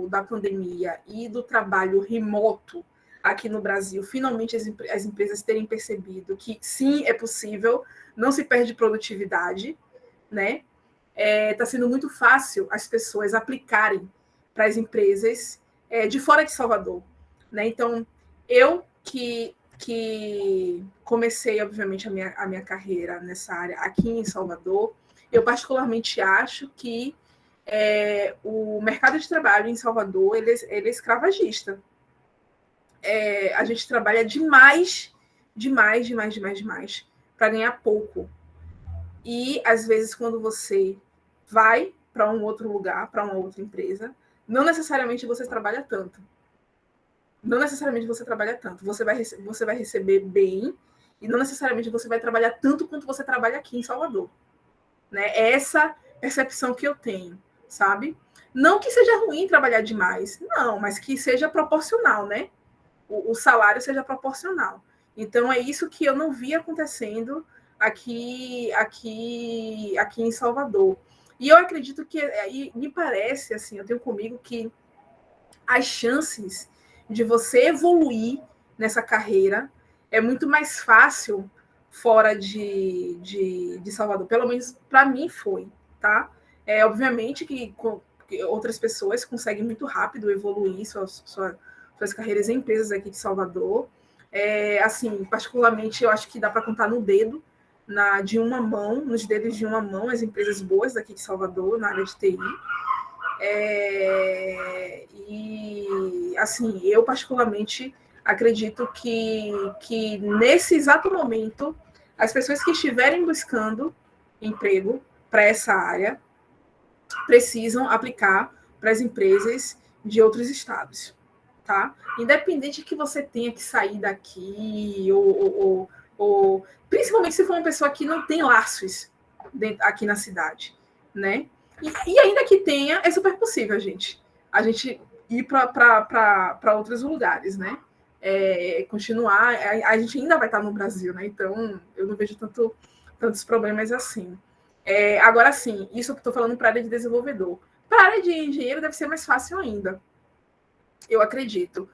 da pandemia e do trabalho remoto aqui no Brasil, finalmente as empresas terem percebido que sim, é possível, não se perde produtividade, né? Está sendo muito fácil as pessoas aplicarem para as empresas de fora de Salvador, né? Então, eu que comecei, obviamente, a minha carreira nessa área aqui em Salvador, eu particularmente acho que o mercado de trabalho em Salvador ele é escravagista. A gente trabalha demais para ganhar pouco. E, às vezes, quando você vai para um outro lugar, para uma outra empresa, não necessariamente você trabalha tanto. Não necessariamente você trabalha tanto. Você vai receber bem e não necessariamente você vai trabalhar tanto quanto você trabalha aqui em Salvador. Né? É essa percepção que eu tenho, sabe? Não que seja ruim trabalhar demais, não, mas que seja proporcional, né? O salário seja proporcional. Então, é isso que eu não vi acontecendo aqui em Salvador. E eu acredito que, me parece, assim, eu tenho comigo que as chances de você evoluir nessa carreira é muito mais fácil fora de Salvador. Pelo menos para mim foi, tá? Obviamente que outras pessoas conseguem muito rápido evoluir suas carreiras em empresas aqui de Salvador. Assim, particularmente, eu acho que dá para contar no dedo, nos dedos de uma mão, as empresas boas daqui de Salvador, na área de TI. E, assim, eu particularmente acredito que nesse exato momento, as pessoas que estiverem buscando emprego para essa área precisam aplicar para as empresas de outros estados, tá? Independente que você tenha que sair daqui, ou principalmente se for uma pessoa que não tem laços aqui na cidade, né? E ainda que tenha, é super possível, gente. A gente ir para outros lugares, né? Continuar, a gente ainda vai estar no Brasil, né? Então, eu não vejo tantos problemas assim. Agora, sim, isso que estou falando para a área de desenvolvedor. Para a área de engenheiro deve ser mais fácil ainda, eu acredito.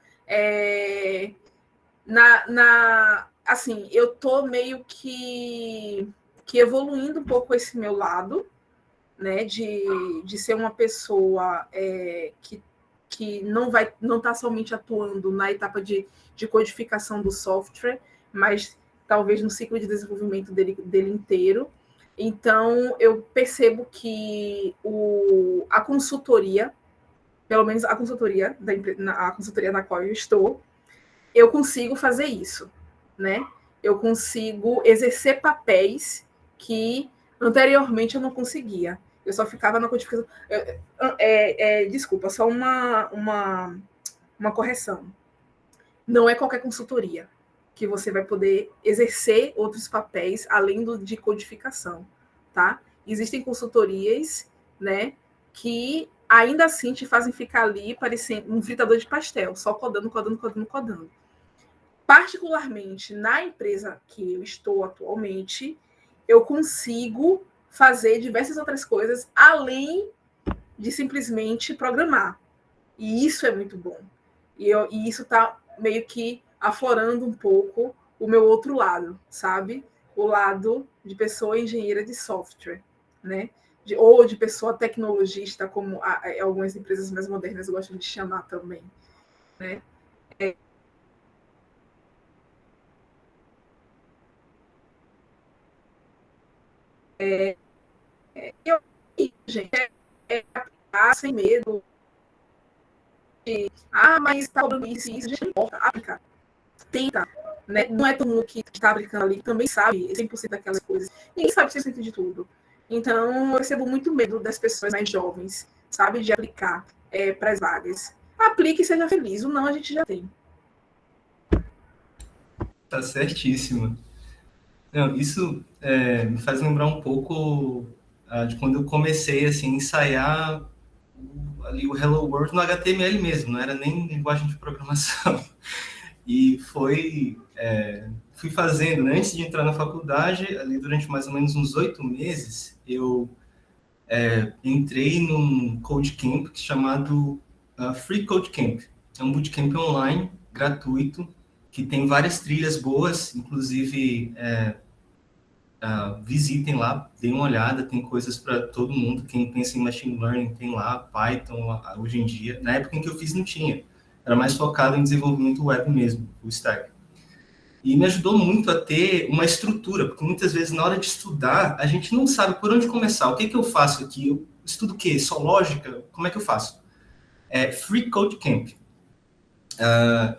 Assim, eu estou meio que evoluindo um pouco esse meu lado, né, de ser uma pessoa que não está somente atuando na etapa de codificação do software, mas talvez no ciclo de desenvolvimento dele inteiro. Então, eu percebo que a consultoria, pelo menos a consultoria na qual eu estou, eu consigo fazer isso, né? Eu consigo exercer papéis que anteriormente eu não conseguia. Eu só ficava na codificação. Desculpa, só uma correção. Não é qualquer consultoria que você vai poder exercer outros papéis além de codificação, tá? Existem consultorias, né, que ainda assim te fazem ficar ali parecendo um fritador de pastel, só codando. Particularmente na empresa que eu estou atualmente, eu consigo fazer diversas outras coisas além de simplesmente programar. E isso é muito bom. E isso está meio que aflorando um pouco o meu outro lado, sabe? O lado de pessoa engenheira de software, né? Ou de pessoa tecnologista, como algumas empresas mais modernas gostam de chamar também, né? Gente, sem medo. Mas tá cobrando isso, gente, não importa, aplica. Tenta, né? Não é todo mundo que está aplicando ali, que também sabe 100% daquelas coisas. Ninguém sabe 100% de tudo. Então, eu recebo muito medo das pessoas mais jovens, sabe, de aplicar para as vagas. Aplique e seja feliz. O não a gente já tem. Tá certíssimo. Não, isso me faz lembrar um pouco de quando eu comecei assim, a ensaiar ali o Hello World no HTML mesmo, não era nem linguagem de programação. E fui fazendo, né? Antes de entrar na faculdade, ali durante mais ou menos uns 8 meses, eu entrei num Code Camp chamado Free Code Camp. É um bootcamp online, gratuito, que tem várias trilhas boas, inclusive visitem lá, deem uma olhada, tem coisas para todo mundo. Quem pensa em Machine Learning tem lá, Python hoje em dia. Na época em que eu fiz não tinha, era mais focado em desenvolvimento web mesmo, o stack. E me ajudou muito a ter uma estrutura, porque muitas vezes na hora de estudar, a gente não sabe por onde começar. O que eu faço aqui? Eu estudo o quê? Só lógica? Como é que eu faço? Free Code Camp.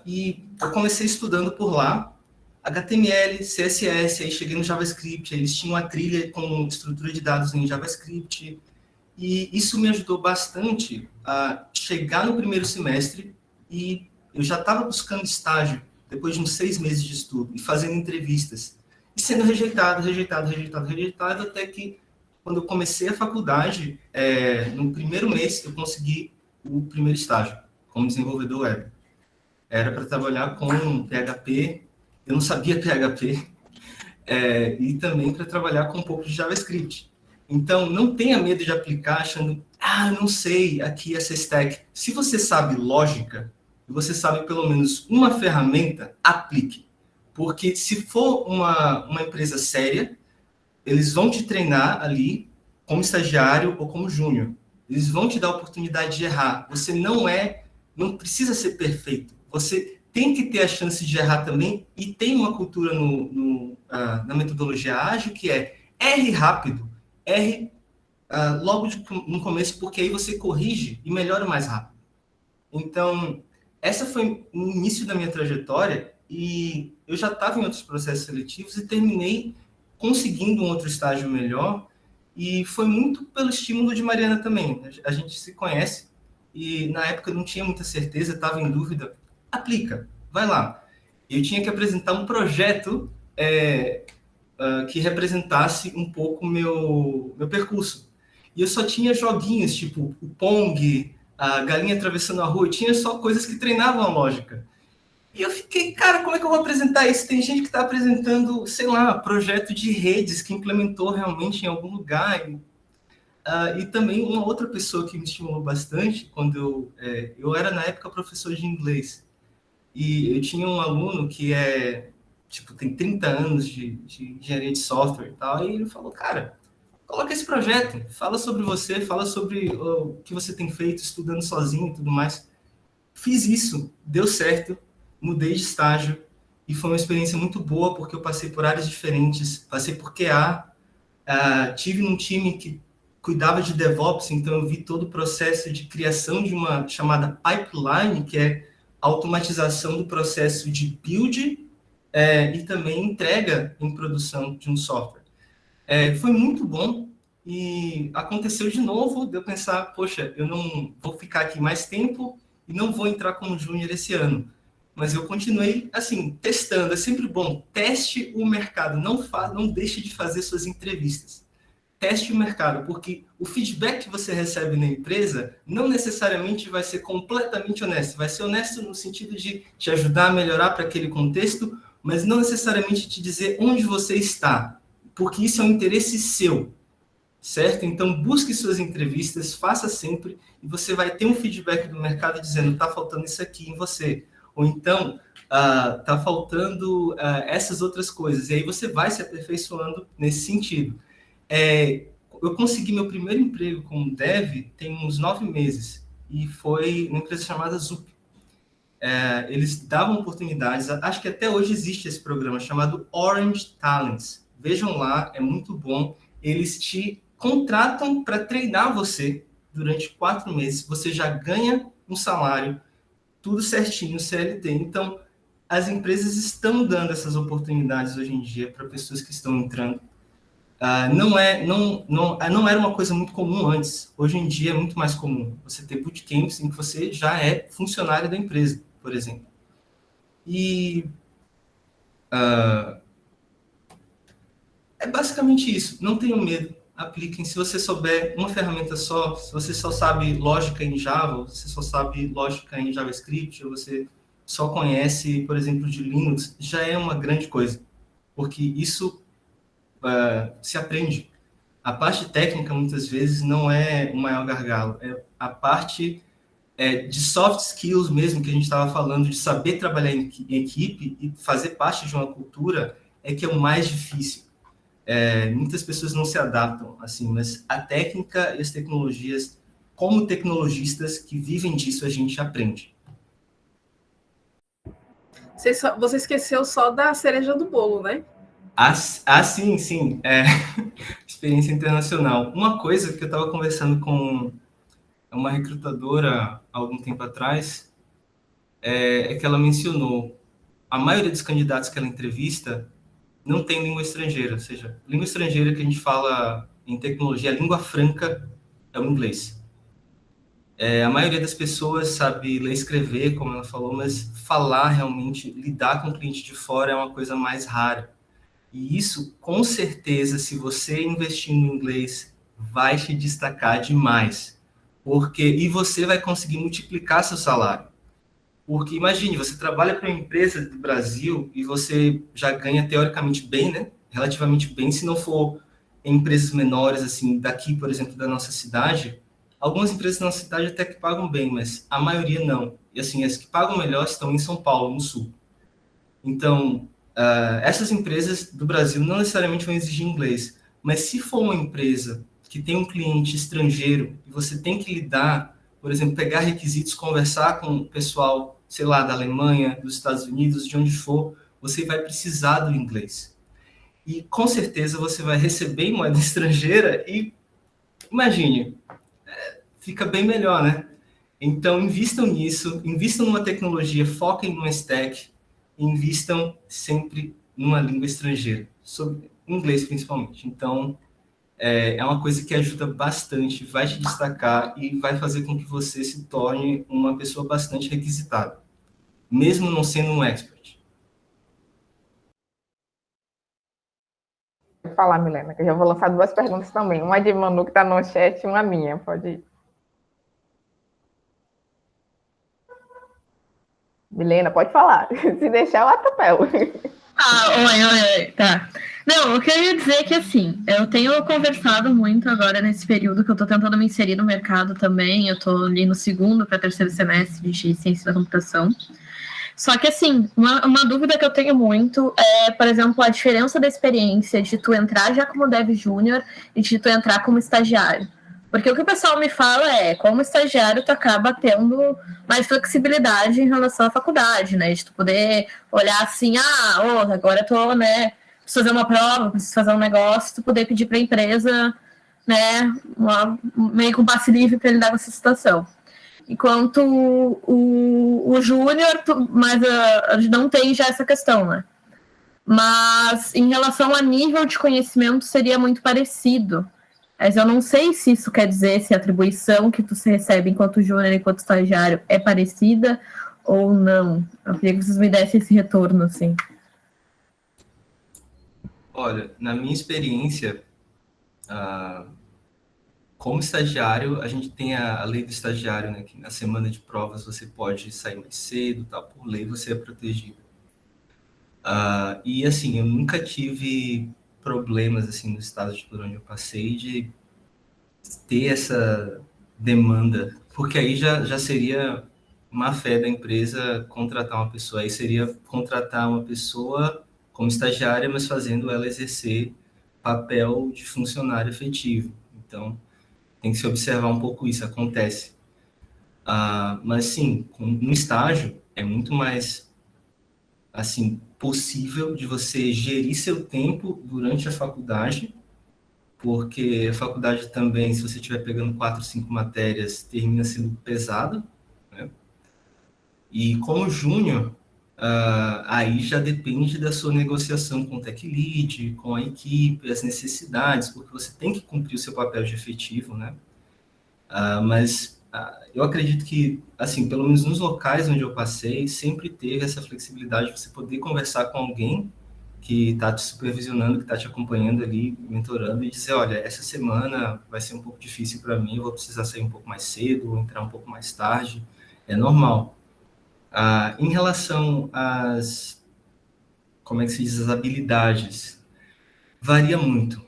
E eu comecei estudando por lá, HTML, CSS, aí cheguei no JavaScript, aí eles tinham uma trilha com estrutura de dados em JavaScript, e isso me ajudou bastante a chegar no primeiro semestre, e eu já estava buscando estágio, depois de uns 6 meses de estudo, e fazendo entrevistas, e sendo rejeitado, até que, quando eu comecei a faculdade, no primeiro mês, eu consegui o primeiro estágio, como desenvolvedor web. Era para trabalhar com PHP, eu não sabia PHP, e também para trabalhar com um pouco de JavaScript. Então, não tenha medo de aplicar achando, não sei, aqui essa stack. Se você sabe lógica, e você sabe pelo menos uma ferramenta, aplique. Porque se for uma empresa séria, eles vão te treinar ali como estagiário ou como júnior. Eles vão te dar a oportunidade de errar. Você não precisa ser perfeito. Você tem que ter a chance de errar também, e tem uma cultura na metodologia ágil que erre rápido, erre logo no começo, porque aí você corrige e melhora mais rápido. Então, essa foi o início da minha trajetória, e eu já estava em outros processos seletivos e terminei conseguindo um outro estágio melhor, e foi muito pelo estímulo de Mariana também. A gente se conhece, e na época eu não tinha muita certeza, estava em dúvida. Aplica, vai lá. Eu tinha que apresentar um projeto que representasse um pouco meu percurso. E eu só tinha joguinhos, tipo o Pong, a galinha atravessando a rua, eu tinha só coisas que treinavam a lógica. E eu fiquei, cara, como é que eu vou apresentar isso? Tem gente que está apresentando, sei lá, projeto de redes que implementou realmente em algum lugar. E também uma outra pessoa que me estimulou bastante, quando eu era, na época, professor de inglês. E eu tinha um aluno que tem 30 anos de engenharia de software e tal, e ele falou, cara, coloca esse projeto, fala sobre você, fala sobre o que você tem feito, estudando sozinho e tudo mais. Fiz isso, deu certo, mudei de estágio, e foi uma experiência muito boa, porque eu passei por áreas diferentes, passei por QA, tive num time que cuidava de DevOps, então eu vi todo o processo de criação de uma chamada pipeline, que é a automatização do processo de build e também entrega em produção de um software. Foi muito bom, e aconteceu de novo de eu pensar, poxa, eu não vou ficar aqui mais tempo e não vou entrar como júnior esse ano. Mas eu continuei, assim, testando. É sempre bom, teste o mercado, não deixe de fazer suas entrevistas. Teste o mercado, porque o feedback que você recebe na empresa não necessariamente vai ser completamente honesto. Vai ser honesto no sentido de te ajudar a melhorar para aquele contexto, mas não necessariamente te dizer onde você está, porque isso é um interesse seu, certo? Então, busque suas entrevistas, faça sempre, e você vai ter um feedback do mercado dizendo, está faltando isso aqui em você. Ou então, está faltando essas outras coisas. E aí você vai se aperfeiçoando nesse sentido. Eu consegui meu primeiro emprego como dev tem uns 9 meses, e foi numa empresa chamada Zup. Eles davam oportunidades, acho que até hoje existe esse programa chamado Orange Talents. Vejam lá, é muito bom. Eles te contratam para treinar você durante 4 meses, você já ganha um salário, tudo certinho, CLT. Então, as empresas estão dando essas oportunidades hoje em dia para pessoas que estão entrando. Não era uma coisa muito comum antes. Hoje em dia é muito mais comum você ter bootcamps em que você já é funcionário da empresa, por exemplo. E é basicamente isso. Não tenham medo. Apliquem. Se você souber uma ferramenta só, se você só sabe lógica em Java, você só sabe lógica em JavaScript, ou você só conhece, por exemplo, de Linux, já é uma grande coisa. Porque isso se aprende. A parte técnica, muitas vezes, não é o maior gargalo. É a parte de soft skills mesmo, que a gente estava falando, de saber trabalhar em equipe e fazer parte de uma cultura, é que é o mais difícil. Muitas pessoas não se adaptam, assim, mas a técnica e as tecnologias, como tecnologistas que vivem disso, a gente aprende. Você esqueceu só da cereja do bolo, né? Sim. Experiência internacional. Uma coisa que eu estava conversando com uma recrutadora há algum tempo atrás, é que ela mencionou a maioria dos candidatos que ela entrevista não tem língua estrangeira, ou seja, língua estrangeira que a gente fala em tecnologia, a língua franca é o inglês. A maioria das pessoas sabe ler e escrever, como ela falou, mas falar realmente, lidar com o cliente de fora é uma coisa mais rara. E isso, com certeza, se você investir no inglês, vai te destacar demais. E você vai conseguir multiplicar seu salário. Porque imagine, você trabalha para uma empresa do Brasil e você já ganha teoricamente bem, né? Relativamente bem, se não for em empresas menores, assim, daqui, por exemplo, da nossa cidade. Algumas empresas da nossa cidade até que pagam bem, mas a maioria não. E assim, as que pagam melhor estão em São Paulo, no Sul. Então, essas empresas do Brasil não necessariamente vão exigir inglês, mas se for uma empresa que tem um cliente estrangeiro e você tem que lidar, por exemplo, pegar requisitos, conversar com o pessoal, sei lá, da Alemanha, dos Estados Unidos, de onde for, você vai precisar do inglês. E com certeza você vai receber em moeda estrangeira e, imagine, fica bem melhor, né? Então, invistam nisso, invistam numa tecnologia, foquem numa stack, invistam sempre numa língua estrangeira, sobre inglês principalmente. Então, é uma coisa que ajuda bastante, vai te destacar e vai fazer com que você se torne uma pessoa bastante requisitada, mesmo não sendo um expert. Pode falar, Milena, que eu já vou lançar 2 perguntas também. Uma de Manu, que está no chat, e uma minha. Pode ir. Milena, pode falar. Se deixar, eu atropelo. Oi, tá. Não, o que eu ia dizer é que, assim, eu tenho conversado muito agora nesse período que eu tô tentando me inserir no mercado também, eu tô ali no 2º para 3º semestre de ciência da computação. Só que, assim, uma dúvida que eu tenho muito é, por exemplo, a diferença da experiência de tu entrar já como dev júnior e de tu entrar como estagiário. Porque o que o pessoal me fala é, como estagiário, tu acaba tendo mais flexibilidade em relação à faculdade, né? De tu poder olhar assim, agora eu tô, né, preciso fazer uma prova, preciso fazer um negócio, tu poder pedir para a empresa, né, meio com passe livre para lidar com essa situação. Enquanto o júnior, mas a gente não tem já essa questão, né? Mas em relação a nível de conhecimento seria muito parecido. Mas eu não sei se isso quer dizer se a atribuição que tu recebe enquanto júnior e enquanto estagiário é parecida ou não. Eu queria que vocês me dessem esse retorno, assim. Olha, na minha experiência, como estagiário, a gente tem a lei do estagiário, né? Que na semana de provas você pode sair mais cedo, tá? Por lei você é protegido. E assim, eu nunca tive problemas assim no estado por onde eu passei de ter essa demanda, porque aí já seria má fé da empresa contratar uma pessoa, aí seria contratar uma pessoa como estagiária, mas fazendo ela exercer papel de funcionário efetivo. Então, tem que se observar um pouco isso, acontece. Mas sim, no estágio é muito mais assim possível de você gerir seu tempo durante a faculdade porque a faculdade também, se você estiver pegando 4, 5 matérias, termina sendo pesado, né? E como júnior, aí já depende da sua negociação com o tech lead, com a equipe, as necessidades, porque você tem que cumprir o seu papel de efetivo, né? Mas eu acredito que, assim, pelo menos nos locais onde eu passei, sempre teve essa flexibilidade de você poder conversar com alguém que está te supervisionando, que está te acompanhando ali, mentorando, e dizer, olha, essa semana vai ser um pouco difícil para mim, eu vou precisar sair um pouco mais cedo, ou entrar um pouco mais tarde, é normal. Em relação às, como é que se diz, as habilidades, varia muito.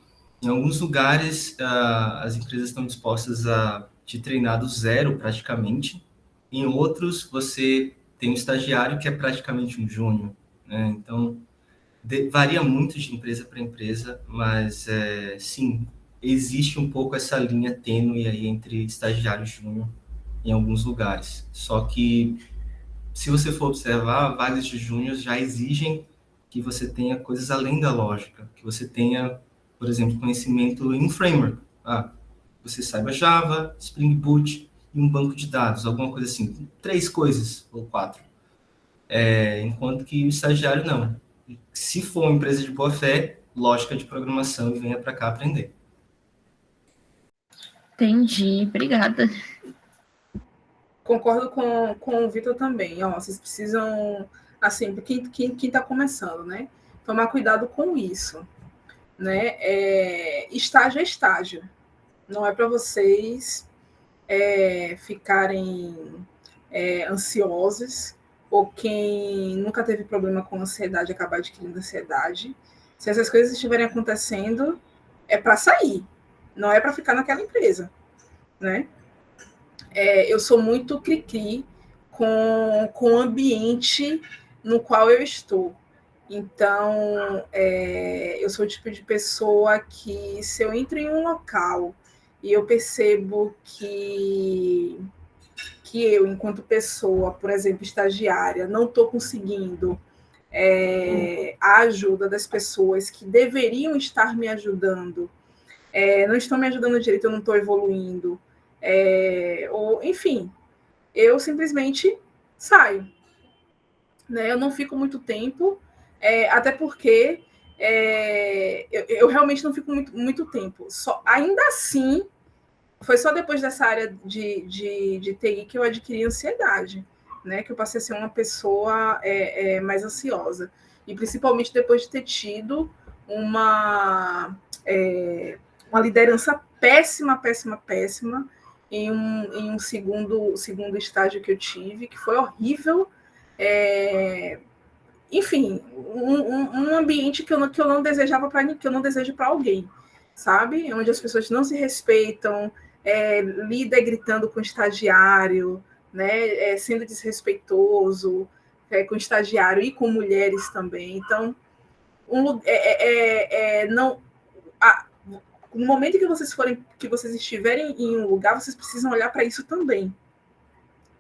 Em alguns lugares, as empresas estão dispostas a te treinar do zero, praticamente. Em outros, você tem um estagiário que é praticamente um júnior, né? Então, varia muito de empresa para empresa, mas, sim, existe um pouco essa linha tênue aí entre estagiário e júnior em alguns lugares. Só que, se você for observar, vagas de júnior já exigem que você tenha coisas além da lógica, que você tenha, por exemplo, conhecimento em um framework. Você saiba Java, Spring Boot e um banco de dados, alguma coisa assim. 3 coisas, ou 4. Enquanto que o estagiário não. Se for uma empresa de boa fé, lógica de programação e venha para cá aprender. Entendi, obrigada. Concordo com o Vitor também. Vocês precisam, assim, quem está começando, né? Tomar cuidado com isso, né? Estágio é estágio. Não é para vocês ficarem ansiosos, ou quem nunca teve problema com ansiedade acabar adquirindo ansiedade. Se essas coisas estiverem acontecendo, é para sair, não é para ficar naquela empresa, né? Eu sou muito cri-cri com o ambiente no qual eu estou. Então, eu sou o tipo de pessoa que, se eu entro em um local e eu percebo que eu, enquanto pessoa, por exemplo, estagiária, não estou conseguindo a ajuda das pessoas que deveriam estar me ajudando, não estão me ajudando direito, eu não estou evoluindo, ou, enfim, eu simplesmente saio, né? Eu não fico muito tempo, até porque eu realmente não fico muito tempo. Ainda assim, foi só depois dessa área de TI que eu adquiri ansiedade, né? Que eu passei a ser uma pessoa mais ansiosa. E principalmente depois de ter tido uma liderança péssima em um segundo estágio que eu tive, que foi horrível. Enfim, um ambiente que eu não desejava para ninguém, que eu não desejo para alguém, sabe? Onde as pessoas não se respeitam, líder gritando com o estagiário, né? Sendo desrespeitoso com o estagiário e com mulheres também. Então, no momento que vocês estiverem em um lugar, vocês precisam olhar para isso também,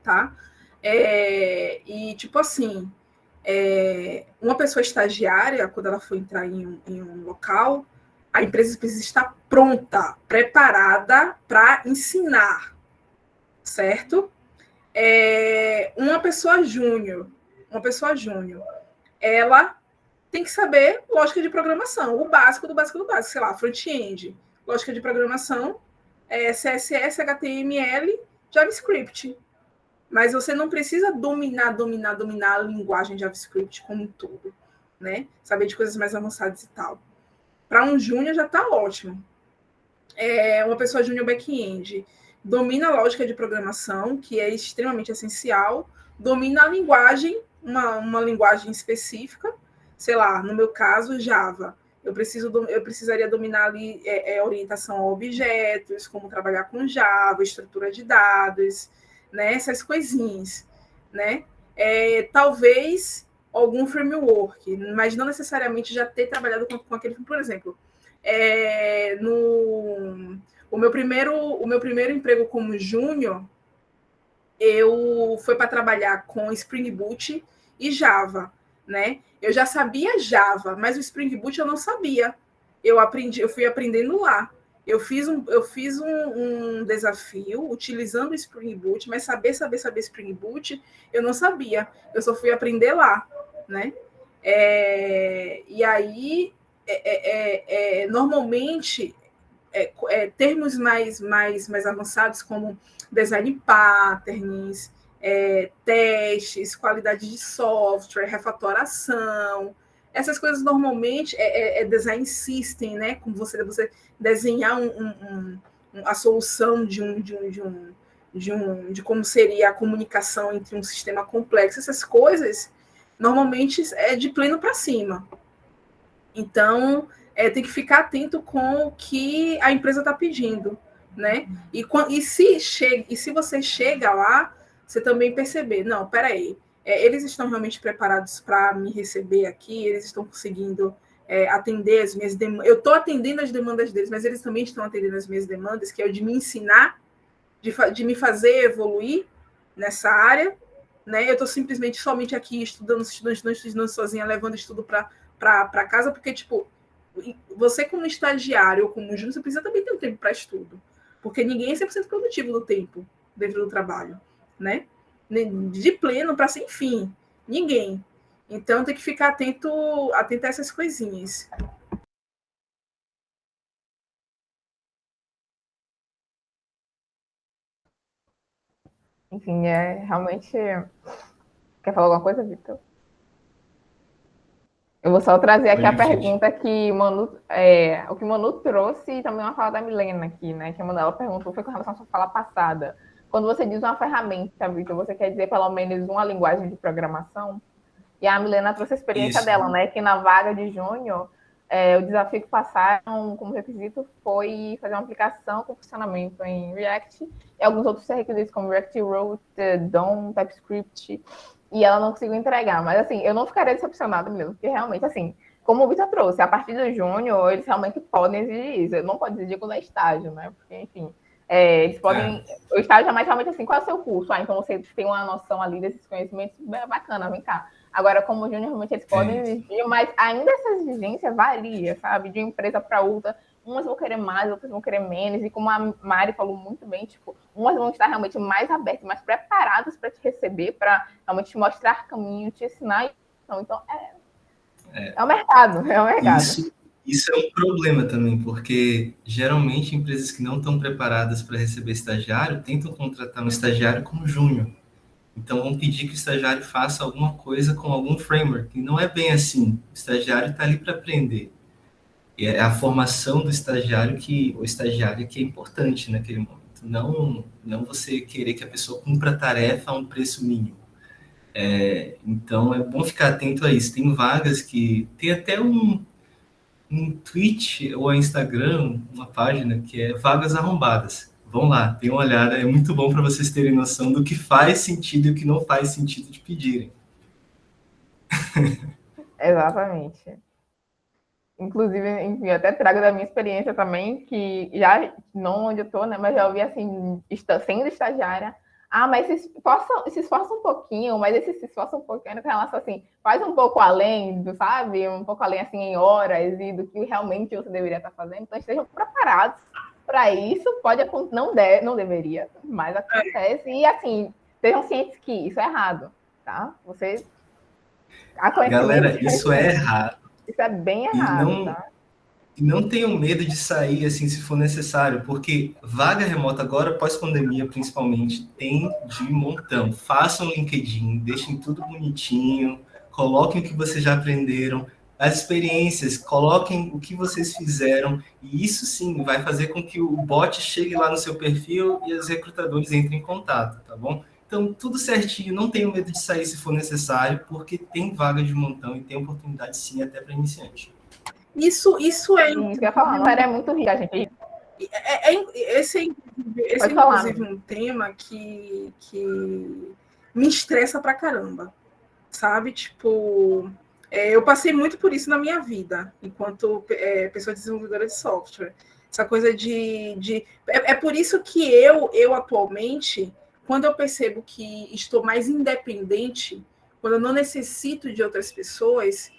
tá? E tipo assim, uma pessoa estagiária, quando ela for entrar em um local, a empresa precisa estar pronta, preparada para ensinar, certo? Uma pessoa júnior, ela tem que saber lógica de programação, o básico do básico, sei lá, front-end, lógica de programação, CSS, HTML, JavaScript. Mas você não precisa dominar a linguagem JavaScript como um todo, né? Saber de coisas mais avançadas e tal. Para um júnior já está ótimo. Uma pessoa júnior back-end domina a lógica de programação, que é extremamente essencial, domina a linguagem, uma linguagem específica, sei lá, no meu caso, Java. Eu precisaria dominar ali orientação a objetos, como trabalhar com Java, estrutura de dados, né? Essas coisinhas, né? Talvez algum framework, mas não necessariamente já ter trabalhado com aquele, por exemplo, o meu primeiro emprego como júnior, eu fui para trabalhar com Spring Boot e Java, né? Eu já sabia Java, mas o Spring Boot eu não sabia. Eu fui aprendendo lá. Eu fiz um desafio utilizando o Spring Boot, mas saber Spring Boot, eu não sabia. Eu só fui aprender lá, né? E aí, normalmente, termos mais avançados, como design patterns, testes, qualidade de software, refatoração, essas coisas normalmente design system, né? Como você desenhar a solução de como seria a comunicação entre um sistema complexo, essas coisas normalmente é de pleno para cima. Então, tem que ficar atento com o que a empresa está pedindo, né? E se você chega lá, você também perceber, não, peraí, eles estão realmente preparados para me receber aqui, eles estão conseguindo atender as minhas demandas. Eu estou atendendo as demandas deles, mas eles também estão atendendo as minhas demandas, que é o de me ensinar, de me fazer evoluir nessa área, né? Eu estou somente aqui estudando sozinha, levando estudo para casa, porque, tipo, você como estagiário ou como júnior, você precisa também ter um tempo para estudo, porque ninguém é 100% produtivo no tempo dentro do trabalho, né? De pleno para sem fim, ninguém. Então tem que ficar atento a essas coisinhas. Enfim, realmente... Quer falar alguma coisa, Vitor? Eu vou só trazer aqui a pergunta que o que Manu trouxe e também uma fala da Milena aqui, né? Que a Manuela perguntou, foi com relação à sua fala passada. Quando você diz uma ferramenta, Vitor, você quer dizer pelo menos uma linguagem de programação? E a Milena trouxe a experiência dela, né? Que na vaga de júnior, o desafio que passaram como requisito foi fazer uma aplicação com funcionamento em React e alguns outros requisitos, como React Route, DOM, TypeScript, e ela não conseguiu entregar. Mas, assim, eu não ficaria decepcionada mesmo, porque realmente, assim, como o Vitor trouxe, a partir do júnior, eles realmente podem exigir isso. Ele não pode exigir quando é estágio, né? Porque, enfim, eles podem... O estágio é mais realmente assim, qual é o seu curso? Então você tem uma noção ali desses conhecimentos, bacana, vem cá. Agora, como júnior, realmente eles podem exigir, mas ainda essa exigência varia, sabe? De uma empresa para outra. Umas vão querer mais, outras vão querer menos. E como a Mari falou muito bem, tipo, umas vão estar realmente mais abertas, mais preparadas para te receber, para realmente te mostrar caminho, te ensinar. Então, é o mercado, é o mercado. Isso é um problema também, porque geralmente empresas que não estão preparadas para receber estagiário tentam contratar um estagiário como júnior. Então, vão pedir que o estagiário faça alguma coisa com algum framework. E não é bem assim. O estagiário está ali para aprender. E é a formação do estagiário ou estagiária que é importante naquele momento. Não você querer que a pessoa cumpra a tarefa a um preço mínimo. Então, é bom ficar atento a isso. Tem vagas que... Tem até um tweet ou Instagram, uma página que é Vagas Arrombadas. Vão lá, dê uma olhada, é muito bom para vocês terem noção do que faz sentido e o que não faz sentido de pedirem. Exatamente. Inclusive, enfim, eu até trago da minha experiência também, que já, não onde eu estou, né, mas já ouvi assim, sendo estagiária, mas se esforça um pouquinho, mas esse se esforça um pouquinho com relação assim, faz um pouco além, sabe? Um pouco além, assim, em horas e do que realmente você deveria estar fazendo. Então, estejam preparados para isso. Não deveria, mas acontece. E, assim, sejam cientes que isso é errado, tá? Galera, isso é errado. Isso é bem errado, tá? E não tenham medo de sair, assim, se for necessário, porque vaga remota agora, pós-pandemia, principalmente, tem de montão. Façam LinkedIn, deixem tudo bonitinho, coloquem o que vocês já aprenderam, as experiências, coloquem o que vocês fizeram, e isso sim vai fazer com que o bot chegue lá no seu perfil e os recrutadores entrem em contato, tá bom? Então, tudo certinho, não tenham medo de sair se for necessário, porque tem vaga de montão e tem oportunidade sim até para iniciante. Isso é... Isso, eu ia falar, não era muito rica, gente. Esse é inclusive um tema que me estressa pra caramba, sabe? Tipo, eu passei muito por isso na minha vida, enquanto pessoa desenvolvedora de software. Essa coisa é por isso que eu atualmente, quando eu percebo que estou mais independente, quando eu não necessito de outras pessoas,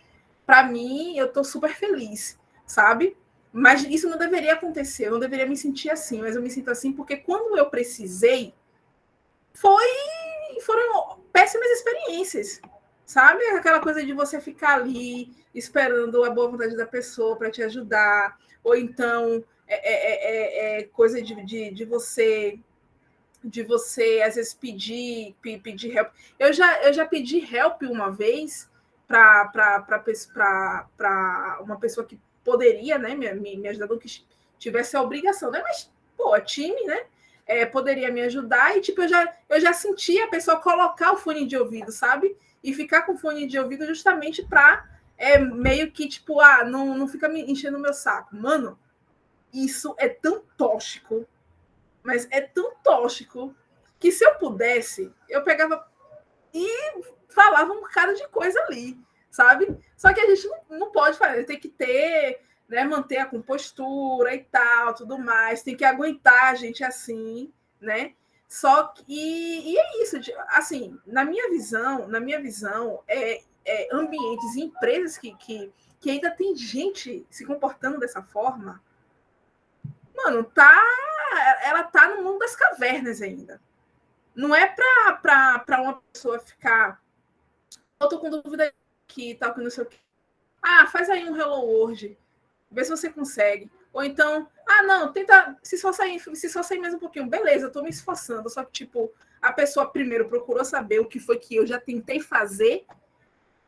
para mim, eu estou super feliz, sabe? Mas isso não deveria acontecer, eu não deveria me sentir assim, mas eu me sinto assim porque quando eu precisei, foram péssimas experiências, sabe? Aquela coisa de você ficar ali esperando a boa vontade da pessoa para te ajudar, ou então coisa de você às vezes pedir help. Eu já pedi help uma vez para uma pessoa que poderia, né, me ajudar, que tivesse a obrigação, né? Mas, pô, time, né? Poderia me ajudar, e tipo, eu já senti a pessoa colocar o fone de ouvido, sabe? E ficar com o fone de ouvido justamente para meio que, tipo, não fica me enchendo o meu saco. Mano, isso é tão tóxico, mas é tão tóxico, que se eu pudesse, eu pegava e falava um bocado de coisa ali, sabe? Só que a gente não pode fazer, tem que ter, né, manter a compostura e tal, tudo mais, tem que aguentar a gente assim, né? Só que, e é isso, assim, na minha visão, ambientes e empresas que ainda tem gente se comportando dessa forma, mano, ela tá no mundo das cavernas ainda. Não é para uma pessoa ficar, eu tô com dúvida aqui, tal, que não sei o quê. Faz aí um Hello World, vê se você consegue. Ou então, não, tenta, se só sair mais um pouquinho, beleza, eu tô me esforçando. Só que, tipo, a pessoa primeiro procurou saber o que foi que eu já tentei fazer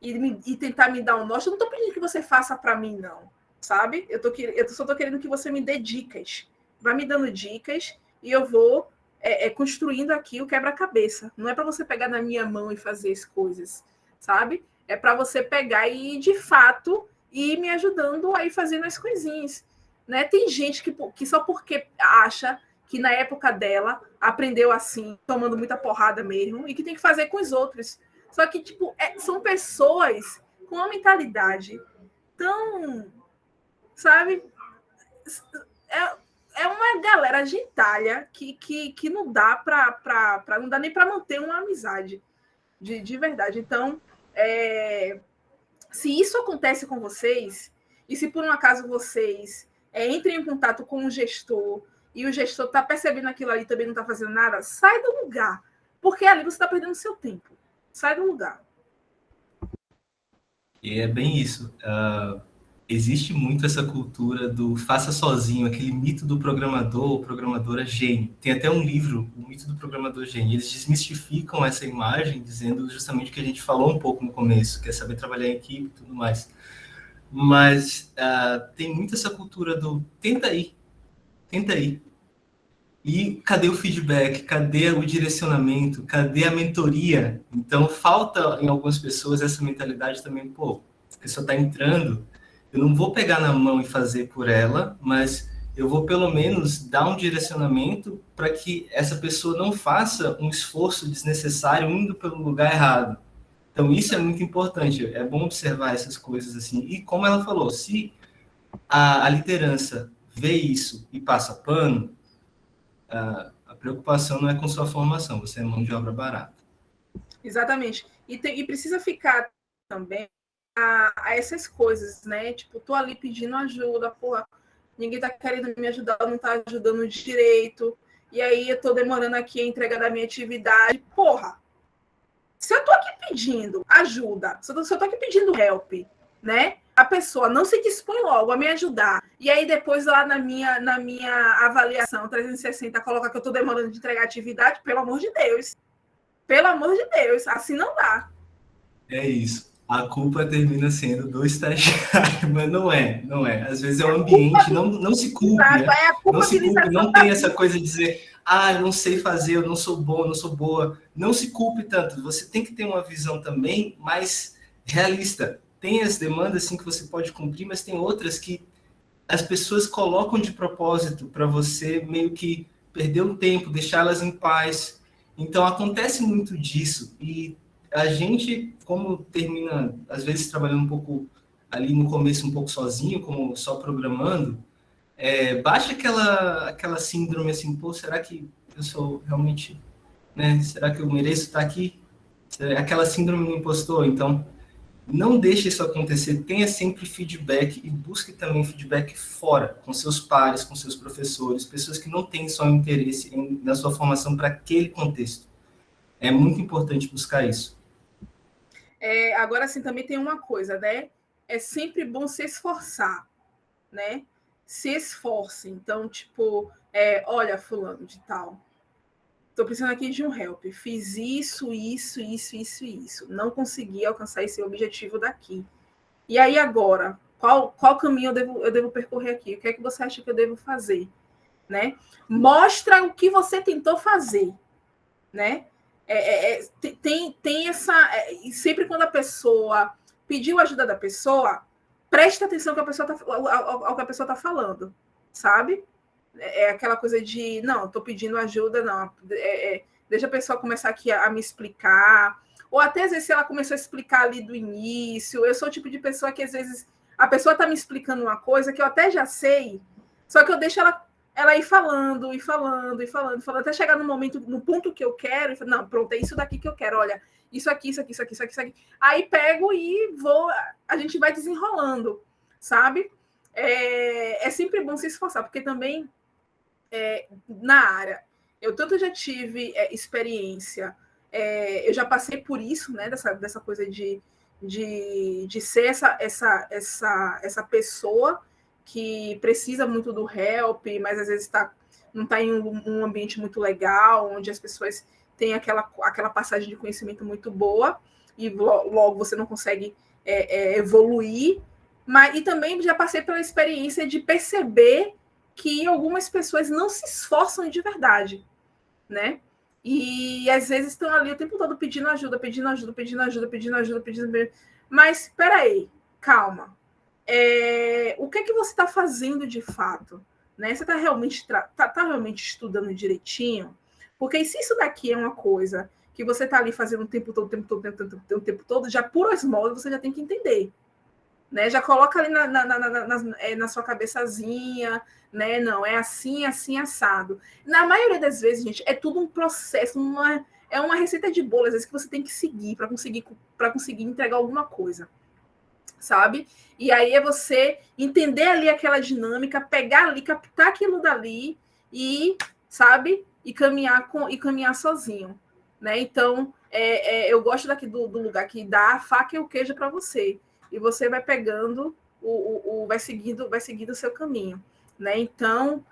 e tentar me dar um norte. Eu não tô pedindo que você faça para mim, não, sabe? Eu só tô querendo que você me dê dicas. Vai me dando dicas e eu vou construindo aqui o quebra-cabeça. Não é para você pegar na minha mão e fazer as coisas, sabe? É para você pegar e, de fato, ir me ajudando a ir fazendo as coisinhas, né? Tem gente que só porque acha que na época dela aprendeu assim, tomando muita porrada mesmo, e que tem que fazer com os outros. Só que, tipo, são pessoas com uma mentalidade tão, sabe? É uma galera gentalha que não dá não dá nem para manter uma amizade de verdade. Então, se isso acontece com vocês, e se por um acaso vocês entrem em contato com um gestor e o gestor está percebendo aquilo ali e também não está fazendo nada, sai do lugar, porque ali você está perdendo seu tempo. Sai do lugar. E é bem isso. Existe muito essa cultura do faça sozinho, aquele mito do programador, o programador é gênio. Tem até um livro, o mito do programador gênio. Eles desmistificam essa imagem, dizendo justamente o que a gente falou um pouco no começo, que é saber trabalhar em equipe e tudo mais. Mas tem muito essa cultura do tenta aí. E cadê o feedback? Cadê o direcionamento? Cadê a mentoria? Então, falta em algumas pessoas essa mentalidade também, a pessoa está entrando, eu não vou pegar na mão e fazer por ela, mas eu vou pelo menos dar um direcionamento para que essa pessoa não faça um esforço desnecessário indo pelo lugar errado. Então, isso é muito importante. É bom observar essas coisas assim. E como ela falou, se a liderança vê isso e passa pano, a preocupação não é com sua formação, você é mão de obra barata. Exatamente. E precisa ficar também a essas coisas, né? Tipo, tô ali pedindo ajuda, porra, ninguém tá querendo me ajudar, não tá ajudando direito, e aí eu tô demorando aqui a entrega da minha atividade. Porra, se eu tô aqui pedindo ajuda, se eu tô aqui pedindo help, né? A pessoa não se dispõe logo a me ajudar, e aí depois lá na minha avaliação 360 coloca que eu tô demorando de entregar atividade, pelo amor de Deus. Pelo amor de Deus, assim não dá. É isso. A culpa termina sendo do estagiário, mas não é. Às vezes é o ambiente, não se culpe, né? Não se culpe, não tem essa coisa de dizer, eu não sei fazer, eu não sou bom, não sou boa. Não se culpe tanto. Você tem que ter uma visão também mais realista. Tem as demandas, sim, que você pode cumprir, mas tem outras que as pessoas colocam de propósito para você meio que perder o tempo, deixá-las em paz. Então, acontece muito disso. E a gente, como termina, às vezes, trabalhando um pouco ali no começo, um pouco sozinho, como só programando, baixa aquela síndrome assim, será que eu sou realmente, né? Será que eu mereço estar aqui? Aquela síndrome do impostor. Então, Não deixe isso acontecer, tenha sempre feedback e busque também feedback fora, com seus pares, com seus professores, pessoas que não têm só interesse na sua formação para aquele contexto. É muito importante buscar isso. Agora, assim, também tem uma coisa, né? É sempre bom se esforçar, né? Se esforce. Então, tipo, olha, fulano de tal, estou precisando aqui de um help. Fiz isso. Não consegui alcançar esse objetivo daqui. E aí agora, qual caminho eu devo percorrer aqui? O que é que você acha que eu devo fazer? Né? Mostra o que você tentou fazer, né? Tem essa... E sempre quando a pessoa pediu ajuda da pessoa, presta atenção ao que a pessoa está falando, sabe? É aquela coisa de, não, estou pedindo ajuda, não. Deixa a pessoa começar aqui a me explicar. Ou até, às vezes, se ela começou a explicar ali do início, eu sou o tipo de pessoa que, às vezes, a pessoa está me explicando uma coisa que eu até já sei, só que eu deixo ela ir falando, até chegar no ponto que eu quero, e não, pronto, é isso daqui que eu quero, olha, isso aqui. Aí pego e a gente vai desenrolando, sabe? É sempre bom se esforçar, porque também na área, eu tanto já tive experiência, eu já passei por isso, né, dessa coisa de ser essa pessoa que precisa muito do help, mas às vezes não está em um ambiente muito legal, onde as pessoas têm aquela passagem de conhecimento muito boa, e logo você não consegue evoluir. E também já passei pela experiência de perceber que algumas pessoas não se esforçam de verdade, né? E às vezes estão ali o tempo todo pedindo ajuda. Mas espera aí, calma. O que é que você está fazendo de fato? Né? Você está realmente, realmente estudando direitinho? Porque se isso daqui é uma coisa que você está ali fazendo o tempo todo, já por osmose você já tem que entender. Né? Já coloca ali na sua cabeçazinha, né? Não, é assim, assado. Na maioria das vezes, gente, é tudo um processo, é uma receita de bolo, às vezes, que você tem que seguir para conseguir entregar alguma coisa, sabe? E aí é você entender ali aquela dinâmica, pegar ali, captar aquilo dali e, sabe? E caminhar sozinho, né? Então, eu gosto daqui do lugar que dá a faca e o queijo para você. E você vai pegando, vai seguindo o seu caminho, né? Então,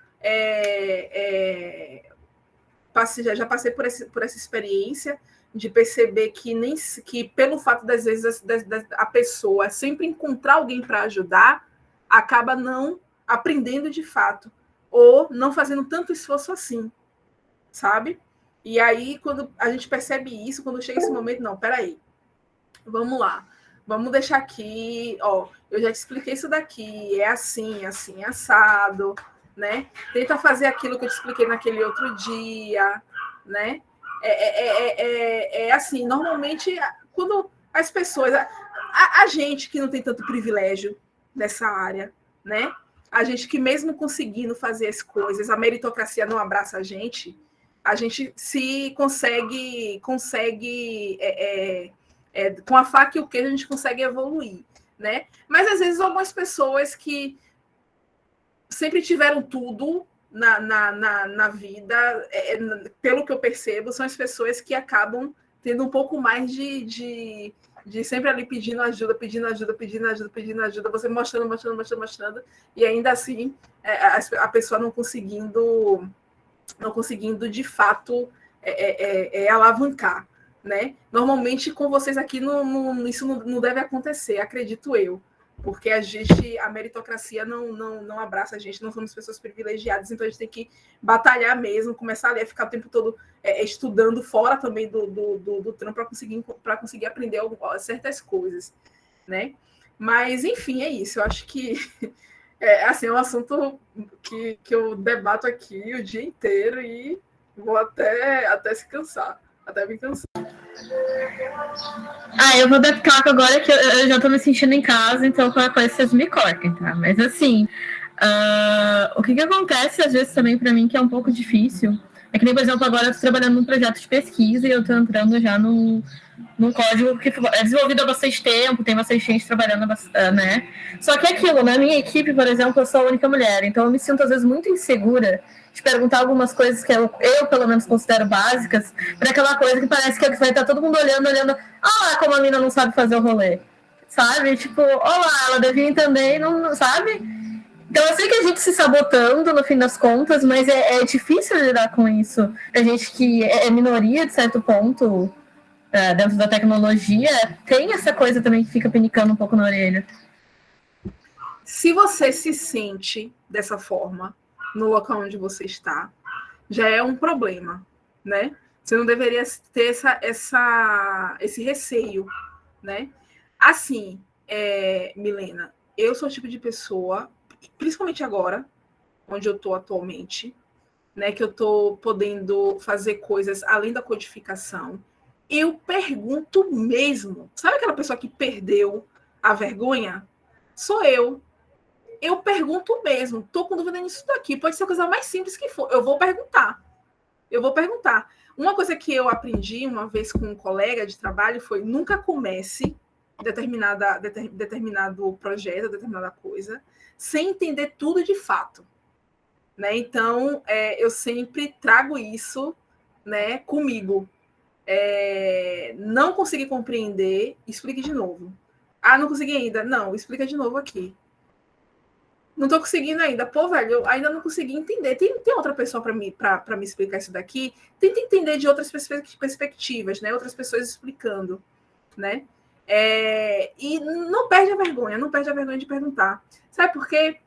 já passei por essa experiência de perceber que pelo fato das vezes a pessoa sempre encontrar alguém para ajudar, acaba não aprendendo de fato, ou não fazendo tanto esforço assim, sabe? E aí, quando a gente percebe isso, quando chega esse momento, não, peraí, vamos lá. Vamos deixar aqui, ó, eu já te expliquei isso daqui, é assim, assado, né? Tenta fazer aquilo que eu te expliquei naquele outro dia, né? Assim, normalmente, quando as pessoas... A gente que não tem tanto privilégio nessa área, né? A gente que mesmo conseguindo fazer as coisas, a meritocracia não abraça a gente se consegue com a faca e o queijo a gente consegue evoluir, né? Mas às vezes algumas pessoas que sempre tiveram tudo na vida, pelo que eu percebo, são as pessoas que acabam tendo um pouco mais de sempre ali pedindo ajuda, você mostrando, e ainda assim a pessoa não conseguindo de fato alavancar. Né? Normalmente com vocês aqui isso não deve acontecer, acredito eu, porque a meritocracia não abraça a gente, não somos pessoas privilegiadas, então a gente tem que batalhar mesmo, começar ali a ficar o tempo todo estudando fora também do trampo para conseguir aprender certas coisas, né? Mas enfim, é isso, eu acho que assim, é um assunto que eu debato aqui o dia inteiro e vou até se cansar. Até me cansar. Eu vou dar pitaco agora que eu já tô me sentindo em casa, então qualquer coisa vocês me cortem, tá? Mas assim, o que acontece às vezes também para mim que é um pouco difícil É que nem, por exemplo, agora eu estou trabalhando num projeto de pesquisa e eu estou entrando já num código que é desenvolvido há bastante tempo, tem bastante gente trabalhando, né? Só que é aquilo, na minha equipe, por exemplo, eu sou a única mulher, então eu me sinto às vezes muito insegura de perguntar algumas coisas que eu pelo menos considero básicas, para aquela coisa que parece que vai estar todo mundo olhando, ah, como a mina não sabe fazer o rolê, sabe? Tipo, olá, ela devia entender e não sabe? Então eu sei que a gente se sabotando no fim das contas, mas é difícil lidar com isso. A gente que é minoria, de certo ponto, dentro da tecnologia, tem essa coisa também que fica pinicando um pouco na orelha. Se você se sente dessa forma no local onde você está, já é um problema, né? Você não deveria ter esse receio, né? Assim, Milena, eu sou o tipo de pessoa, principalmente agora, onde eu estou atualmente, né, que eu estou podendo fazer coisas além da codificação, eu pergunto mesmo. Sabe aquela pessoa que perdeu a vergonha? Sou eu. Eu pergunto mesmo. Estou com dúvida nisso daqui. Pode ser a coisa mais simples que for. Eu vou perguntar. Uma coisa que eu aprendi uma vez com um colega de trabalho foi: nunca comece determinado projeto, determinada coisa, sem entender tudo de fato. Né? Então, eu sempre trago isso, né, comigo. Não consegui compreender, explique de novo. Ah, não consegui ainda. Não, explica de novo aqui. Não estou conseguindo ainda. Pô, velho, eu ainda não consegui entender. Tem outra pessoa para me explicar isso daqui? Tenta entender de outras perspectivas, né? Outras pessoas explicando, né? E não perde a vergonha de perguntar. Sabe por quê?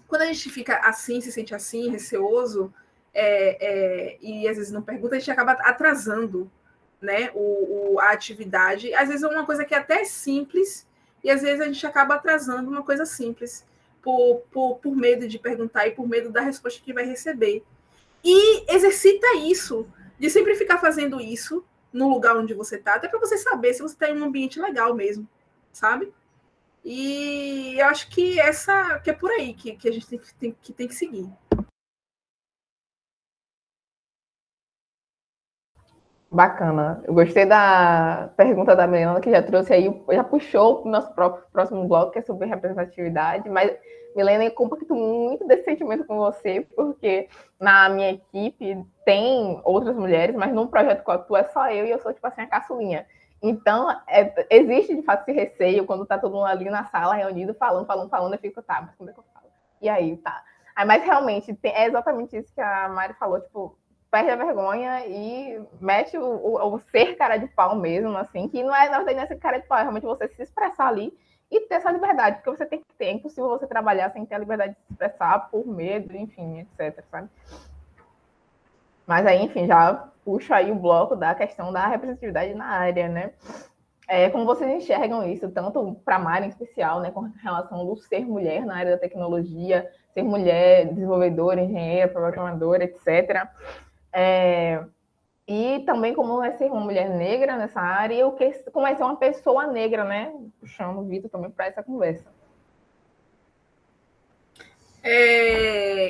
Quando a gente fica assim, se sente assim, receoso, e às vezes não pergunta, a gente acaba atrasando, né, a atividade. Às vezes é uma coisa que é até simples, e às vezes a gente acaba atrasando uma coisa simples, por medo de perguntar e por medo da resposta que vai receber. E exercita isso, de sempre ficar fazendo isso no lugar onde você está, até para você saber se você está em um ambiente legal mesmo, sabe? E eu acho que que é por aí que a gente tem que seguir. Bacana. Eu gostei da pergunta da Milena, que já trouxe aí, já puxou para o nosso próximo bloco, que é sobre representatividade. Mas, Milena, eu compartilho muito desse sentimento com você, porque na minha equipe tem outras mulheres, mas num projeto que eu atuo é só eu, e eu sou, tipo assim, a caçulinha. Então, existe, de fato, esse receio, quando tá todo mundo ali na sala, reunido, falando, eu fico, tá, mas como é que eu falo? E aí, tá. Mas, realmente, é exatamente isso que a Mari falou, tipo, perde a vergonha e mete o ser cara de pau mesmo, assim, que não é, na verdade, não é ser cara de pau, é realmente você se expressar ali e ter essa liberdade, porque você tem que ter, é impossível você trabalhar sem ter a liberdade de se expressar por medo, enfim, etc, sabe? Mas aí, enfim, já puxo aí o bloco da questão da representatividade na área, né? Como vocês enxergam isso, tanto para a Mari em especial, né, com relação do ser mulher na área da tecnologia, ser mulher, desenvolvedora, engenheira, programadora, etc., e também como é ser uma mulher negra nessa área e como é ser uma pessoa negra, né? Puxando o Vitor também para essa conversa.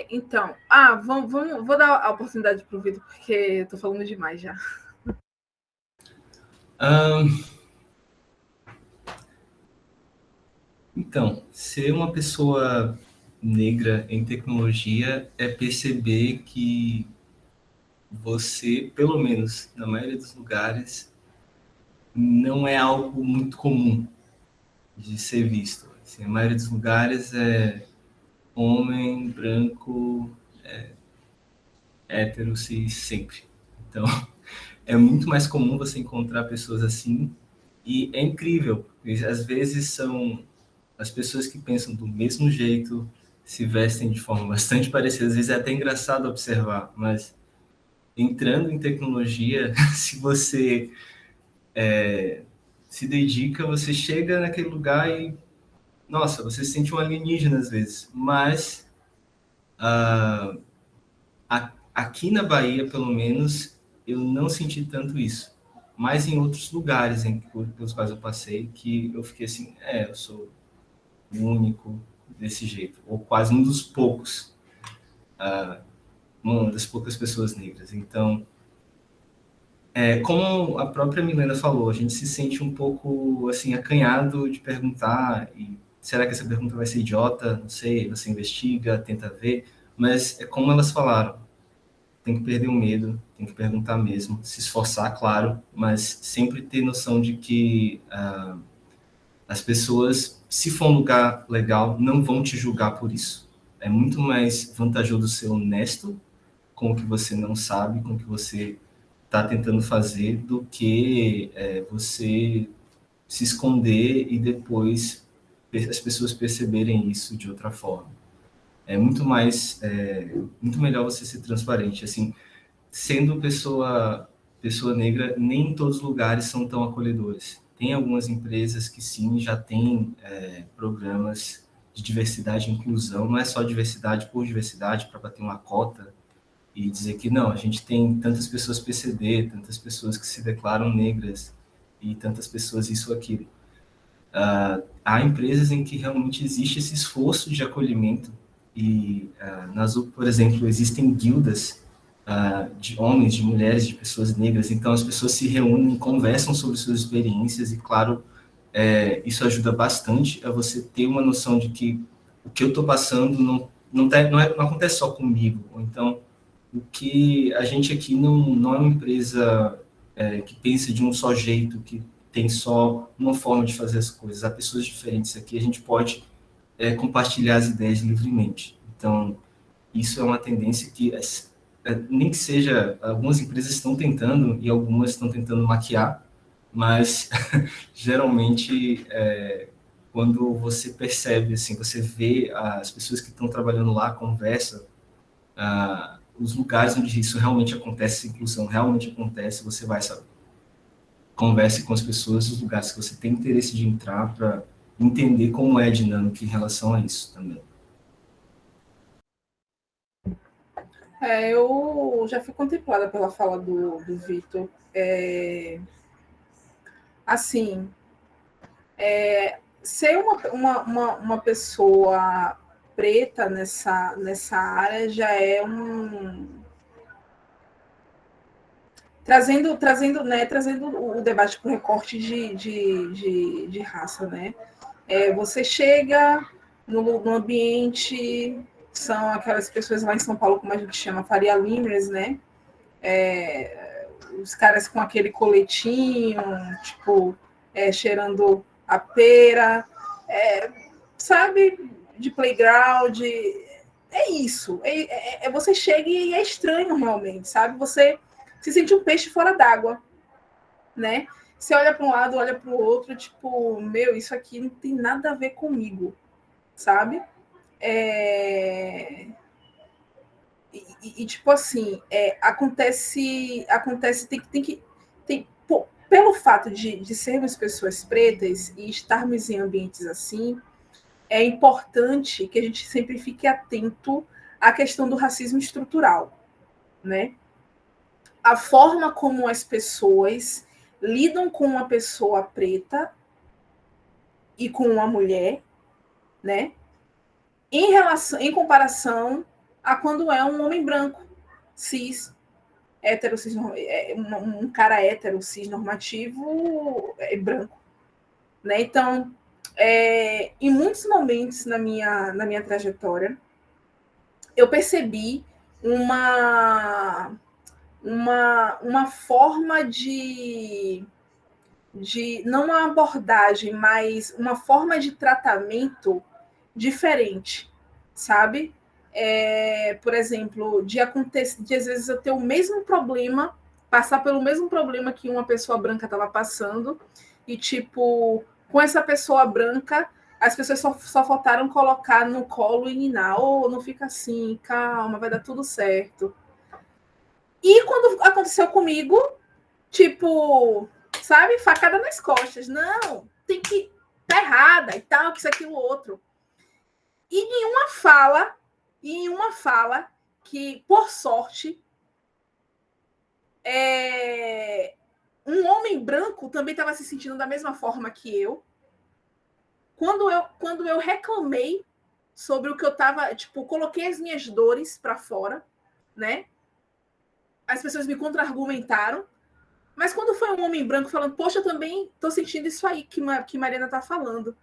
Então, vou dar a oportunidade para o Vitor, porque eu estou falando demais já. Então, ser uma pessoa negra em tecnologia é perceber que você, pelo menos na maioria dos lugares, não é algo muito comum de ser visto. Assim, a maioria dos lugares é homem, branco, hétero, cis, sempre. Então, é muito mais comum você encontrar pessoas assim, e é incrível. Às vezes são as pessoas que pensam do mesmo jeito, se vestem de forma bastante parecida, às vezes é até engraçado observar, mas entrando em tecnologia, se você se dedica, você chega naquele lugar e, nossa, você se sente um alienígena às vezes, mas aqui na Bahia, pelo menos, eu não senti tanto isso, mas em outros lugares pelos quais eu passei, que eu fiquei assim, eu sou o único desse jeito, ou quase um dos poucos. uma das poucas pessoas negras. Então, como a própria Milena falou, a gente se sente um pouco assim acanhado de perguntar, e será que essa pergunta vai ser idiota? Não sei, você investiga, tenta ver, mas é como elas falaram, tem que perder o medo, tem que perguntar mesmo, se esforçar, claro, mas sempre ter noção de que as pessoas, se for um lugar legal, não vão te julgar por isso. É muito mais vantajoso ser honesto com o que você não sabe, com o que você está tentando fazer, do que você se esconder e depois as pessoas perceberem isso de outra forma. É muito muito melhor você ser transparente. Assim, sendo pessoa negra, nem todos os lugares são tão acolhedores. Tem algumas empresas que sim, já têm programas de diversidade e inclusão, não é só diversidade por diversidade, para bater uma cota e dizer que não, a gente tem tantas pessoas PCD, tantas pessoas que se declaram negras e tantas pessoas isso ou aquilo. Há empresas em que realmente existe esse esforço de acolhimento e na Azul, por exemplo, existem guildas de homens, de mulheres, de pessoas negras, então as pessoas se reúnem, conversam sobre suas experiências e, claro, isso ajuda bastante a você ter uma noção de que o que eu estou passando não acontece só comigo, ou então o que a gente aqui não é uma empresa que pensa de um só jeito, que tem só uma forma de fazer as coisas. Há pessoas diferentes aqui, a gente pode compartilhar as ideias livremente. Então, isso é uma tendência que, nem que seja, algumas empresas estão tentando e algumas estão tentando maquiar, mas geralmente quando você percebe, assim, você vê as pessoas que estão trabalhando lá, conversa, os lugares onde isso realmente acontece, essa inclusão realmente acontece, você vai saber. Converse com as pessoas, os lugares que você tem interesse de entrar, para entender como é a dinâmica em relação a isso também. Eu já fui contemplada pela fala do Vitor. Assim, ser uma pessoa preta nessa área já é trazendo o debate para o recorte de raça, né? Você chega no ambiente, são aquelas pessoas lá em São Paulo, como a gente chama, Faria Limers, né? Os caras com aquele coletinho, tipo, cheirando a pera, sabe? De playground. É isso. Você chega e é estranho realmente, sabe? Você se sente um peixe fora d'água, né? Você olha para um lado, olha para o outro, tipo, meu, isso aqui não tem nada a ver comigo, sabe? Tipo assim, acontece, pelo fato de sermos pessoas pretas e estarmos em ambientes assim, é importante que a gente sempre fique atento à questão do racismo estrutural, né? A forma como as pessoas lidam com uma pessoa preta e com uma mulher, né? Em comparação a quando é um homem branco, cis, hétero, cis, um cara hétero, cis normativo, branco, né? Então, em muitos momentos na minha trajetória, eu percebi uma forma de não uma abordagem, mas uma forma de tratamento diferente, sabe? Por exemplo, de às vezes eu ter o mesmo problema, passar pelo mesmo problema que uma pessoa branca estava passando, e tipo, com essa pessoa branca, as pessoas só faltaram colocar no colo e ninar, não fica assim, calma, vai dar tudo certo. E quando aconteceu comigo, tipo, sabe, facada nas costas. Não, tem que tá errada e tal, que isso, aquilo, outro. E em uma fala que, por sorte, um homem branco também estava se sentindo da mesma forma que eu. Quando eu reclamei sobre o que eu estava, tipo, coloquei as minhas dores para fora, né? As pessoas me contra-argumentaram, mas quando foi um homem branco falando, poxa, eu também estou sentindo isso aí que Mariana está falando.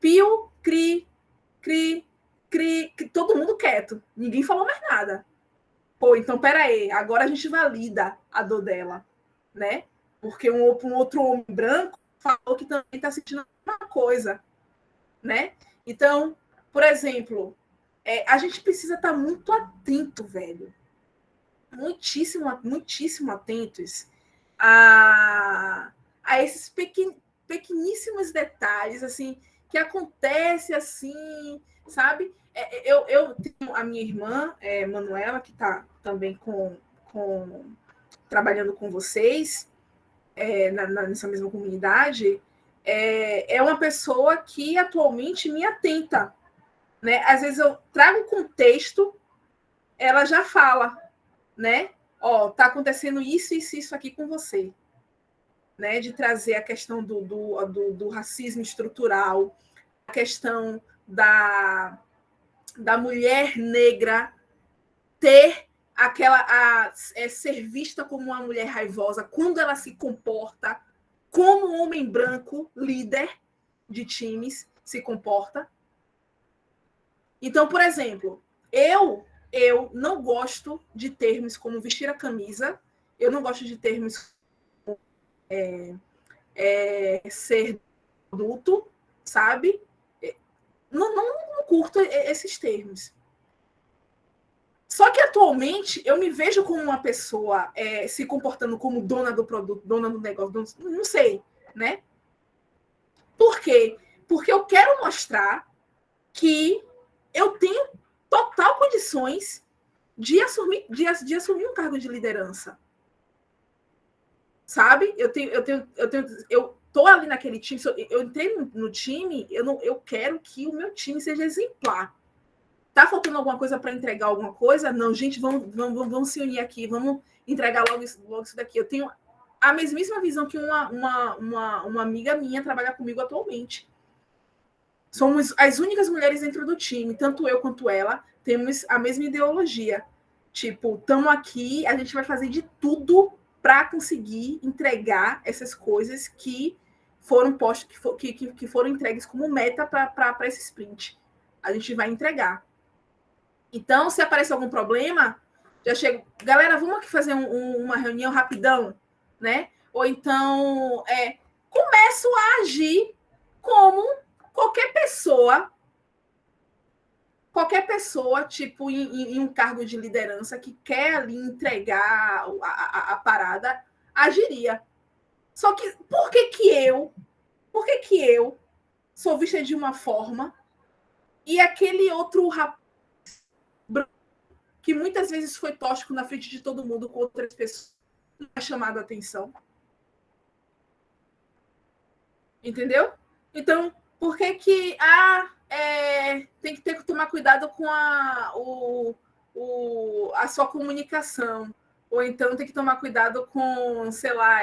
Pio, cri, cri, cri, todo mundo quieto. Ninguém falou mais nada. Pô, então peraí, agora a gente valida a dor dela, né? Porque um outro homem branco falou que também está sentindo a mesma coisa, né? Então, por exemplo, a gente precisa estar muito atento, velho. Muitíssimo atentos a esses pequeníssimos detalhes, assim, que acontece assim, sabe? Eu tenho a minha irmã, Manuela, que está também trabalhando com vocês nessa mesma comunidade, é uma pessoa que atualmente me atenta, né? Às vezes eu trago um contexto, ela já fala, né? Ó, tá acontecendo isso aqui com você, né? De trazer a questão do racismo estrutural, a questão da mulher negra ter ser vista como uma mulher raivosa quando ela se comporta como um homem branco, líder de times, se comporta. Então, por exemplo, eu não gosto de termos como vestir a camisa, eu não gosto de termos como ser adulto, sabe? Não curto esses termos. Só que atualmente eu me vejo como uma pessoa se comportando como dona do produto, dona do negócio, não sei, né? Por quê? Porque eu quero mostrar que eu tenho total condições de assumir um cargo de liderança. Sabe? Eu tô ali naquele time, eu entrei no time, eu quero que o meu time seja exemplar. Tá faltando alguma coisa para entregar alguma coisa? Não, gente, vamos se unir aqui, vamos entregar logo isso daqui. Eu tenho a mesmíssima visão que uma amiga minha trabalha comigo atualmente. Somos as únicas mulheres dentro do time, tanto eu quanto ela, temos a mesma ideologia. Tipo, estamos aqui, a gente vai fazer de tudo para conseguir entregar essas coisas que foram postas, que foram entregues como meta para esse sprint. A gente vai entregar. Então, se aparecer algum problema, já chego, galera, vamos aqui fazer uma reunião rapidão, né? Ou então, começo a agir como qualquer pessoa, tipo, em um cargo de liderança que quer ali entregar a parada, agiria. Só que por que eu sou vista de uma forma e aquele outro rapaz que muitas vezes foi tóxico na frente de todo mundo com outras pessoas não é chamado a atenção? Entendeu? Então, por que tem que tomar cuidado com a sua comunicação? Ou então tem que tomar cuidado com, sei lá,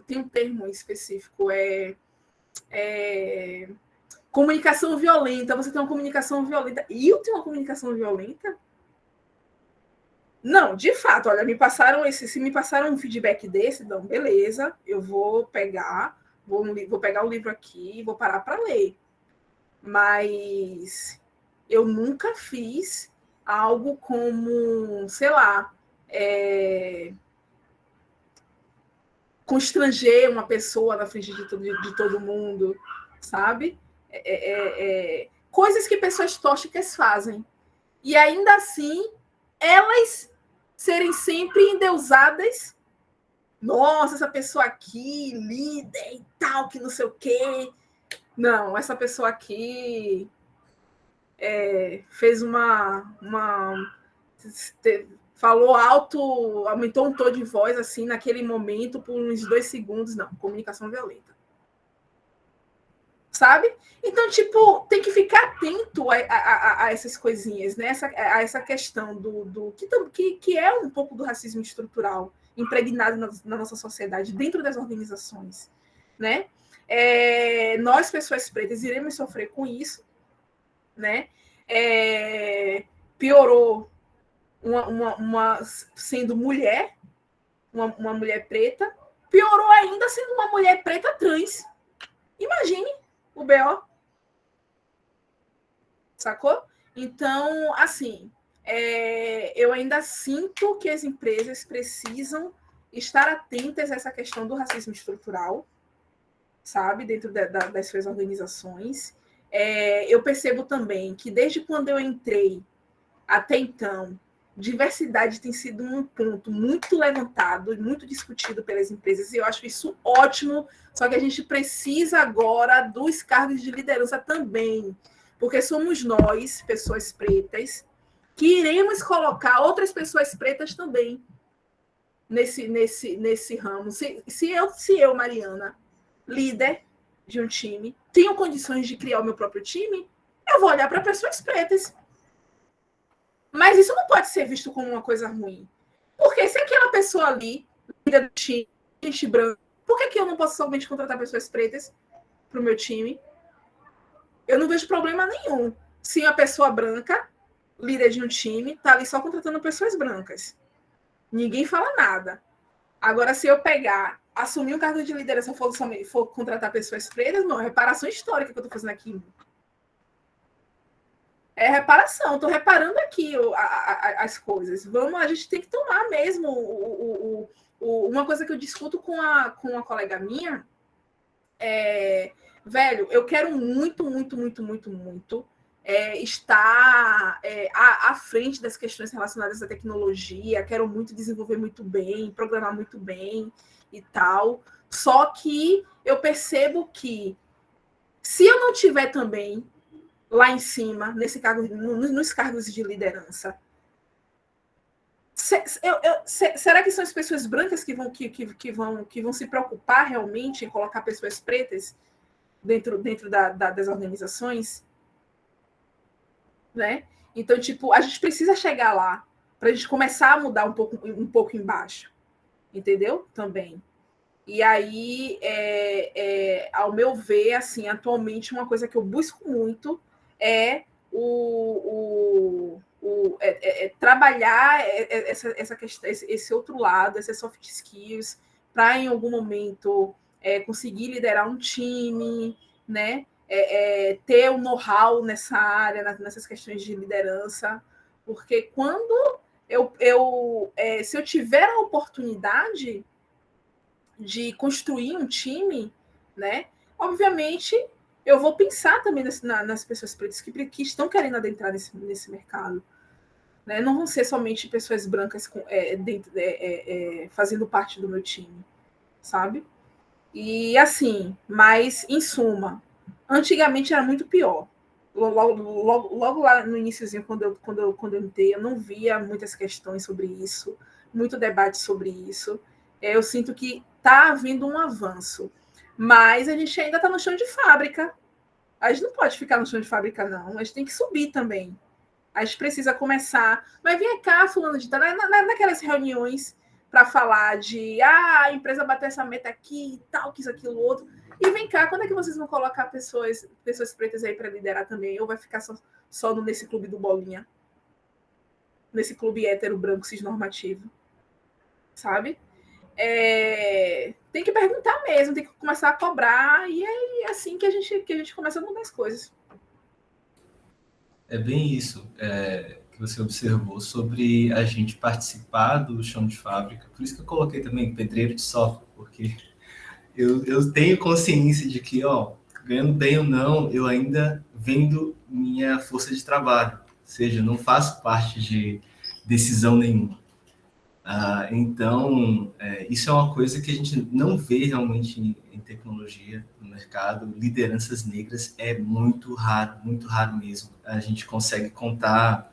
tem um termo específico, comunicação violenta. Você tem uma comunicação violenta. E eu tenho uma comunicação violenta? Não, de fato, olha, se me passaram um feedback desse, não, beleza, eu vou pegar o livro aqui e vou parar para ler. Mas eu nunca fiz algo como, sei lá, constranger uma pessoa na frente de todo mundo, sabe? Coisas que pessoas tóxicas fazem. E ainda assim, elas serem sempre endeusadas. Nossa, essa pessoa aqui, líder e tal, que não sei o quê. Não, essa pessoa aqui fez falou alto, aumentou um tom de voz assim naquele momento por uns 2 segundos. Não, comunicação violenta. Sabe? Então, tipo, tem que ficar atento a essas coisinhas, né? A essa questão que é um pouco do racismo estrutural impregnado na nossa sociedade, dentro das organizações, né? Nós, pessoas pretas, iremos sofrer com isso, né? Piorou sendo mulher, uma mulher preta, piorou ainda sendo uma mulher preta trans. Imagine o BO. Sacou? Então, assim, eu ainda sinto que as empresas precisam estar atentas a essa questão do racismo estrutural, sabe? Dentro das suas organizações. Eu percebo também que desde quando eu entrei até então, diversidade tem sido um ponto muito levantado e muito discutido pelas empresas, e eu acho isso ótimo, só que a gente precisa agora dos cargos de liderança também, porque somos nós, pessoas pretas, que iremos colocar outras pessoas pretas também nesse ramo. Se eu, Mariana, líder de um time, tenho condições de criar o meu próprio time, eu vou olhar para pessoas pretas. Mas isso não pode ser visto como uma coisa ruim. Porque se aquela pessoa ali, líder do time, gente branca, por que eu não posso somente contratar pessoas pretas para o meu time? Eu não vejo problema nenhum. Se uma pessoa branca, líder de um time, está ali só contratando pessoas brancas. Ninguém fala nada. Agora, se eu pegar, assumir um cargo de liderança e for contratar pessoas pretas, não, é reparação histórica que eu estou fazendo aqui. É reparação, estou reparando aqui as coisas. A gente tem que tomar mesmo. Uma coisa que eu discuto com uma colega minha velho, eu quero muito estar à frente das questões relacionadas à tecnologia, quero muito desenvolver muito bem, programar muito bem e tal. Só que eu percebo que se eu não tiver também lá em cima, nos cargos de liderança, será que são as pessoas brancas que vão se preocupar realmente em colocar pessoas pretas dentro das organizações? Né? Então, tipo, a gente precisa chegar lá para a gente começar a mudar um pouco embaixo, entendeu? Também. E aí, ao meu ver, assim, atualmente, uma coisa que eu busco muito é trabalhar essa questão, esse outro lado, essas soft skills, para em algum momento conseguir liderar um time, né? Ter o know-how nessa área, nessas questões de liderança, porque quando se eu tiver a oportunidade de construir um time, né? Obviamente, eu vou pensar também nas pessoas pretas que estão querendo adentrar nesse mercado. Né? Não vão ser somente pessoas brancas fazendo parte do meu time, sabe? E assim, mas em suma, antigamente era muito pior. Logo lá no iniciozinho, quando eu entrei, eu não via muitas questões sobre isso, muito debate sobre isso. Eu sinto que está havendo um avanço, mas a gente ainda está no chão de fábrica. A gente não pode ficar no chão de fábrica, não. A gente tem que subir também. A gente precisa começar. Mas vem cá, fulano de tal, naquelas reuniões para falar de a empresa bater essa meta aqui e tal, que isso, aquilo, outro. E vem cá, quando é que vocês vão colocar pessoas pretas aí para liderar também? Ou vai ficar só nesse clube do Bolinha? Nesse clube hétero, branco, cisnormativo? Sabe? Tem que perguntar mesmo, tem que começar a cobrar, e é assim que a gente começa a mudar as coisas. É bem isso que você observou sobre a gente participar do chão de fábrica. Por isso que eu coloquei também pedreiro de software, porque eu tenho consciência de que, ganhando bem ou não, eu ainda vendo minha força de trabalho, ou seja, não faço parte de decisão nenhuma. Então, isso é uma coisa que a gente não vê realmente em tecnologia, no mercado. Lideranças negras é muito raro mesmo. A gente consegue contar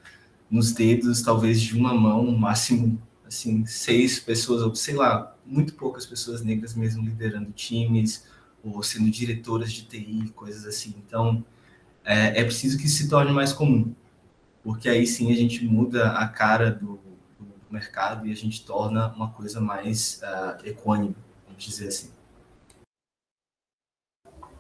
nos dedos, talvez de uma mão, no máximo, assim, 6 pessoas, ou sei lá, muito poucas pessoas negras mesmo liderando times, ou sendo diretoras de TI, coisas assim. Então, é preciso que isso se torne mais comum, porque aí sim a gente muda a cara do mercado e a gente torna uma coisa mais equânime, vamos dizer assim.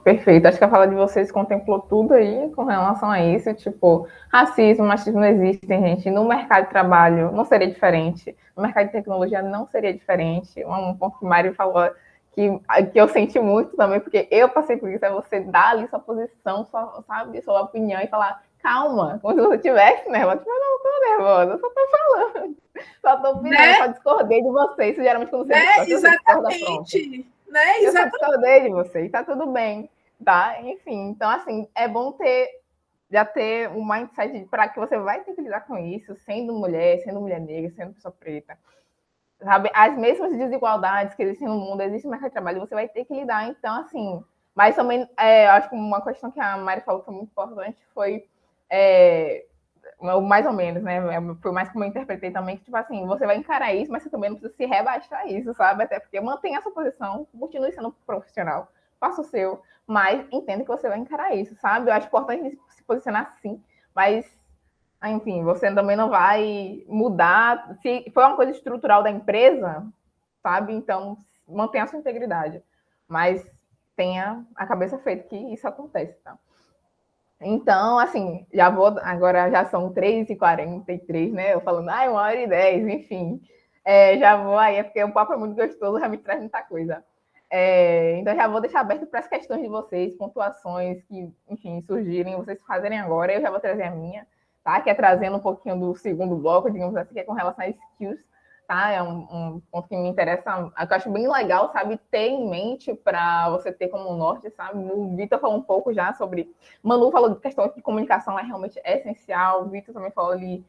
Perfeito. Acho que a fala de vocês contemplou tudo aí com relação a isso. Tipo, racismo, machismo não existem, gente. No mercado de trabalho não seria diferente. No mercado de tecnologia não seria diferente. Um ponto que o Mário falou que eu senti muito também, porque eu passei por isso, é você dar ali sua posição, sabe, sua opinião e falar, calma, como se você estivesse nervosa. Tipo, eu não tô nervosa, eu só tô falando. Só tô opinando, né? só discordei de vocês. Isso, geralmente quando você discorda, Exatamente. Né? eu só discordei de vocês, tá tudo bem. Tá? Enfim, então assim, é bom já ter um mindset para que você vai ter que lidar com isso, sendo mulher negra, sendo pessoa preta. Sabe? As mesmas desigualdades que existem no mundo, existem no mercado de trabalho, você vai ter que lidar. Então, assim, mas também, acho que uma questão que a Mari falou que foi muito importante foi, mais ou menos, né? Foi mais como eu interpretei também, que, tipo assim, você vai encarar isso, mas você também não precisa se rebaixar isso, sabe? Até porque mantenha essa posição, continue sendo profissional, faça o seu, mas entenda que você vai encarar isso, sabe? Eu acho importante se posicionar sim, mas, enfim, você também não vai mudar. Se for uma coisa estrutural da empresa, sabe? Então, mantenha a sua integridade, mas tenha a cabeça feita que isso acontece, tá? Então, assim, agora já são 3h43, né? Eu falando, 1h10, enfim. Já vou aí, é porque o papo é muito gostoso, já me traz muita coisa. Então, já vou deixar aberto para as questões de vocês, pontuações que, enfim, surgirem, vocês fazerem agora. Eu já vou trazer a minha, tá? Que é trazendo um pouquinho do segundo bloco, digamos assim, que é com relação a skills, tá? É um ponto que me interessa, que eu acho bem legal, sabe? Ter em mente para você ter como norte, sabe? O Vitor falou um pouco já sobre... Manu falou de questão de comunicação, é realmente essencial. O Vitor também falou ali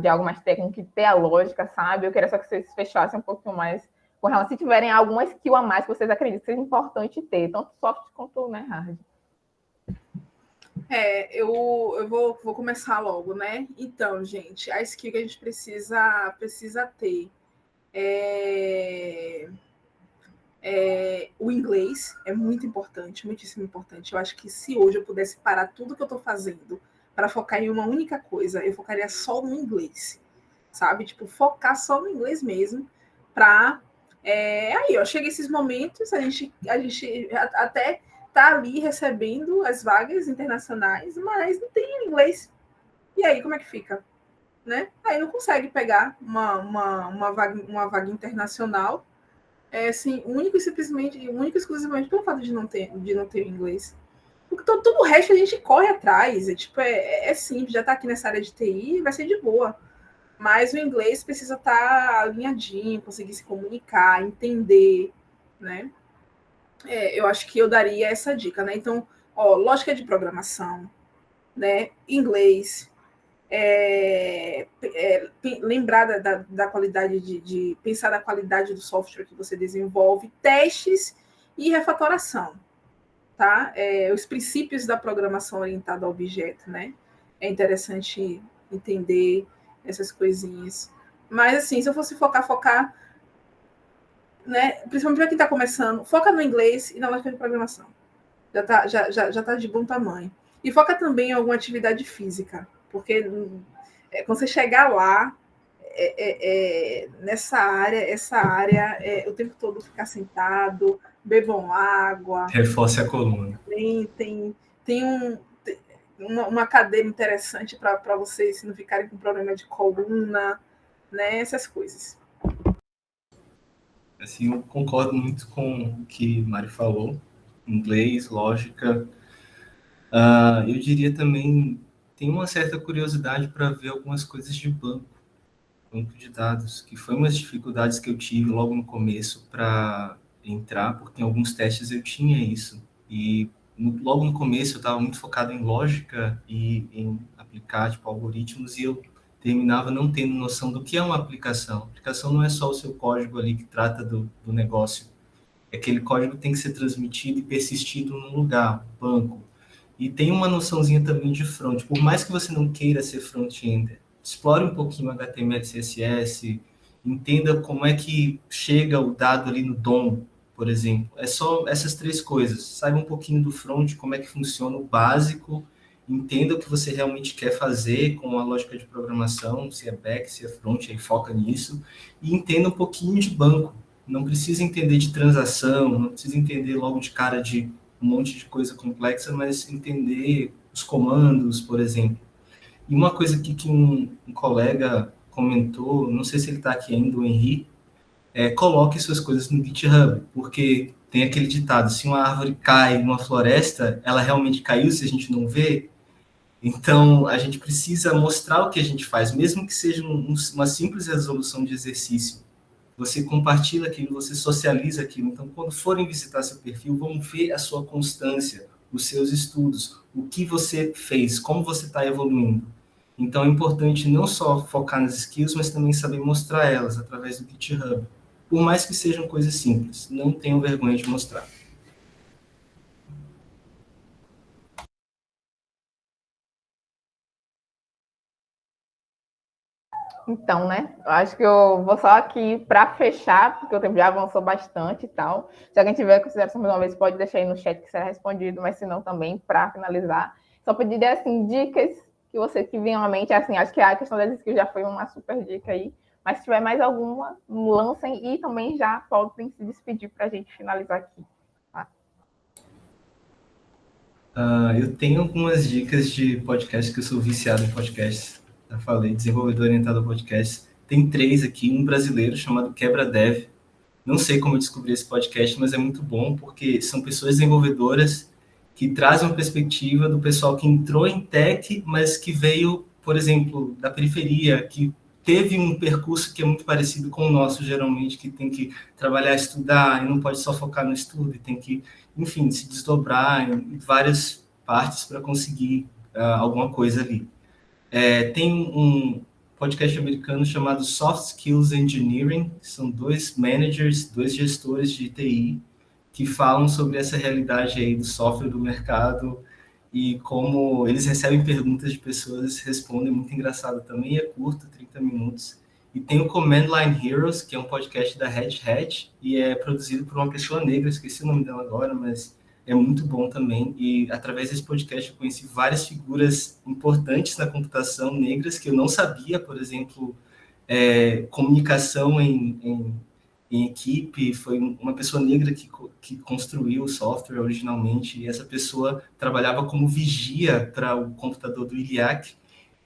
de algo mais técnico, que ter a lógica, sabe? Eu queria só que vocês fechassem um pouquinho mais com relação, se tiverem alguma skill a mais que vocês acreditam que seja importante ter, tanto soft quanto, né, hard. Eu vou começar logo, né? Então, gente, a skill que a gente precisa ter o inglês é muito importante, muitíssimo importante. Eu acho que se hoje eu pudesse parar tudo que eu estou fazendo para focar em uma única coisa, eu focaria só no inglês, sabe? Tipo, focar só no inglês mesmo, para... aí, ó, chega esses momentos, a gente até tá ali recebendo as vagas internacionais, mas não tem inglês. E aí, como é que fica? Né? Aí não consegue pegar uma vaga internacional, assim, único e exclusivamente pelo fato de não ter inglês. Porque todo o resto a gente corre atrás, é simples, já está aqui nessa área de TI, vai ser de boa. Mas o inglês precisa estar alinhadinho, conseguir se comunicar, entender, né? Eu acho que eu daria essa dica, né? Então, lógica de programação, né? Inglês, lembrar da qualidade de pensar na qualidade do software que você desenvolve, testes e refatoração, tá? Os princípios da programação orientada a objeto, né? É interessante entender essas coisinhas. Mas, assim, se eu fosse focar, né? Principalmente para quem está começando, foca no inglês e na lógica de programação. Já tá de bom tamanho. E foca também em alguma atividade física, porque quando você chegar lá, essa área, o tempo todo ficar sentado, bebam água. Reforce a coluna. Tem uma cadeira interessante para vocês se não ficarem com problema de coluna, né? Essas coisas. Assim, eu concordo muito com o que Mari falou. Inglês, lógica. Eu diria também, tem uma certa curiosidade para ver algumas coisas de banco de dados, que foi umas dificuldades que eu tive logo no começo para entrar, porque em alguns testes eu tinha isso. E logo no começo eu estava muito focado em lógica e em aplicar tipo, algoritmos, e eu terminava não tendo noção do que é uma aplicação. A aplicação não é só o seu código ali que trata do negócio. Aquele código tem que ser transmitido e persistido num lugar, banco. E tem uma noçãozinha também de front. Por mais que você não queira ser front-ender, explore um pouquinho HTML, CSS, entenda como é que chega o dado ali no DOM, por exemplo. É só essas três coisas. Saiba um pouquinho do front, como é que funciona o básico, entenda o que você realmente quer fazer com a lógica de programação, se é back, se é front, aí foca nisso, e entenda um pouquinho de banco. Não precisa entender de transação, não precisa entender logo de cara de um monte de coisa complexa, mas entender os comandos, por exemplo. E uma coisa aqui que um colega comentou, não sei se ele está aqui ainda, o Henri, coloque suas coisas no GitHub, porque tem aquele ditado, se uma árvore cai numa floresta, ela realmente caiu se a gente não vê. Então, a gente precisa mostrar o que a gente faz, mesmo que seja uma simples resolução de exercício. Você compartilha aquilo, você socializa aquilo. Então, quando forem visitar seu perfil, vão ver a sua constância, os seus estudos, o que você fez, como você está evoluindo. Então, é importante não só focar nas skills, mas também saber mostrar elas através do GitHub. Por mais que sejam coisas simples, não tenham vergonha de mostrar. Então, né? Eu acho que eu vou só aqui para fechar, porque o tempo já avançou bastante e tal. Se alguém tiver consideração mais uma vez, pode deixar aí no chat que será respondido, mas se não também, para finalizar, só pedir assim, dicas que vocês que venham à mente, assim, acho que a questão das skills já foi uma super dica aí, mas se tiver mais alguma, lancem e também já podem se despedir para a gente finalizar aqui. Tá? Eu tenho algumas dicas de podcast, que eu sou viciado em podcasts. Já falei, desenvolvedor orientado a podcasts. Tem 3 aqui, um brasileiro chamado Quebra Dev. Não sei como eu descobri esse podcast, mas é muito bom, porque são pessoas desenvolvedoras que trazem uma perspectiva do pessoal que entrou em tech, mas que veio, por exemplo, da periferia, que teve um percurso que é muito parecido com o nosso, geralmente, que tem que trabalhar, estudar, e não pode só focar no estudo, e tem que, enfim, se desdobrar em várias partes para conseguir alguma coisa ali. Tem um podcast americano chamado Soft Skills Engineering, que são 2 managers, 2 gestores de TI, que falam sobre essa realidade aí do software do mercado e como eles recebem perguntas de pessoas, respondem, muito engraçado também, é curto, 30 minutos. E tem o Command Line Heroes, que é um podcast da Red Hat, e é produzido por uma pessoa negra, esqueci o nome dela agora, mas é muito bom também. E através desse podcast eu conheci várias figuras importantes na computação negras que eu não sabia, por exemplo, comunicação em equipe, foi uma pessoa negra que construiu o software originalmente, e essa pessoa trabalhava como vigia para o computador do ILIAC,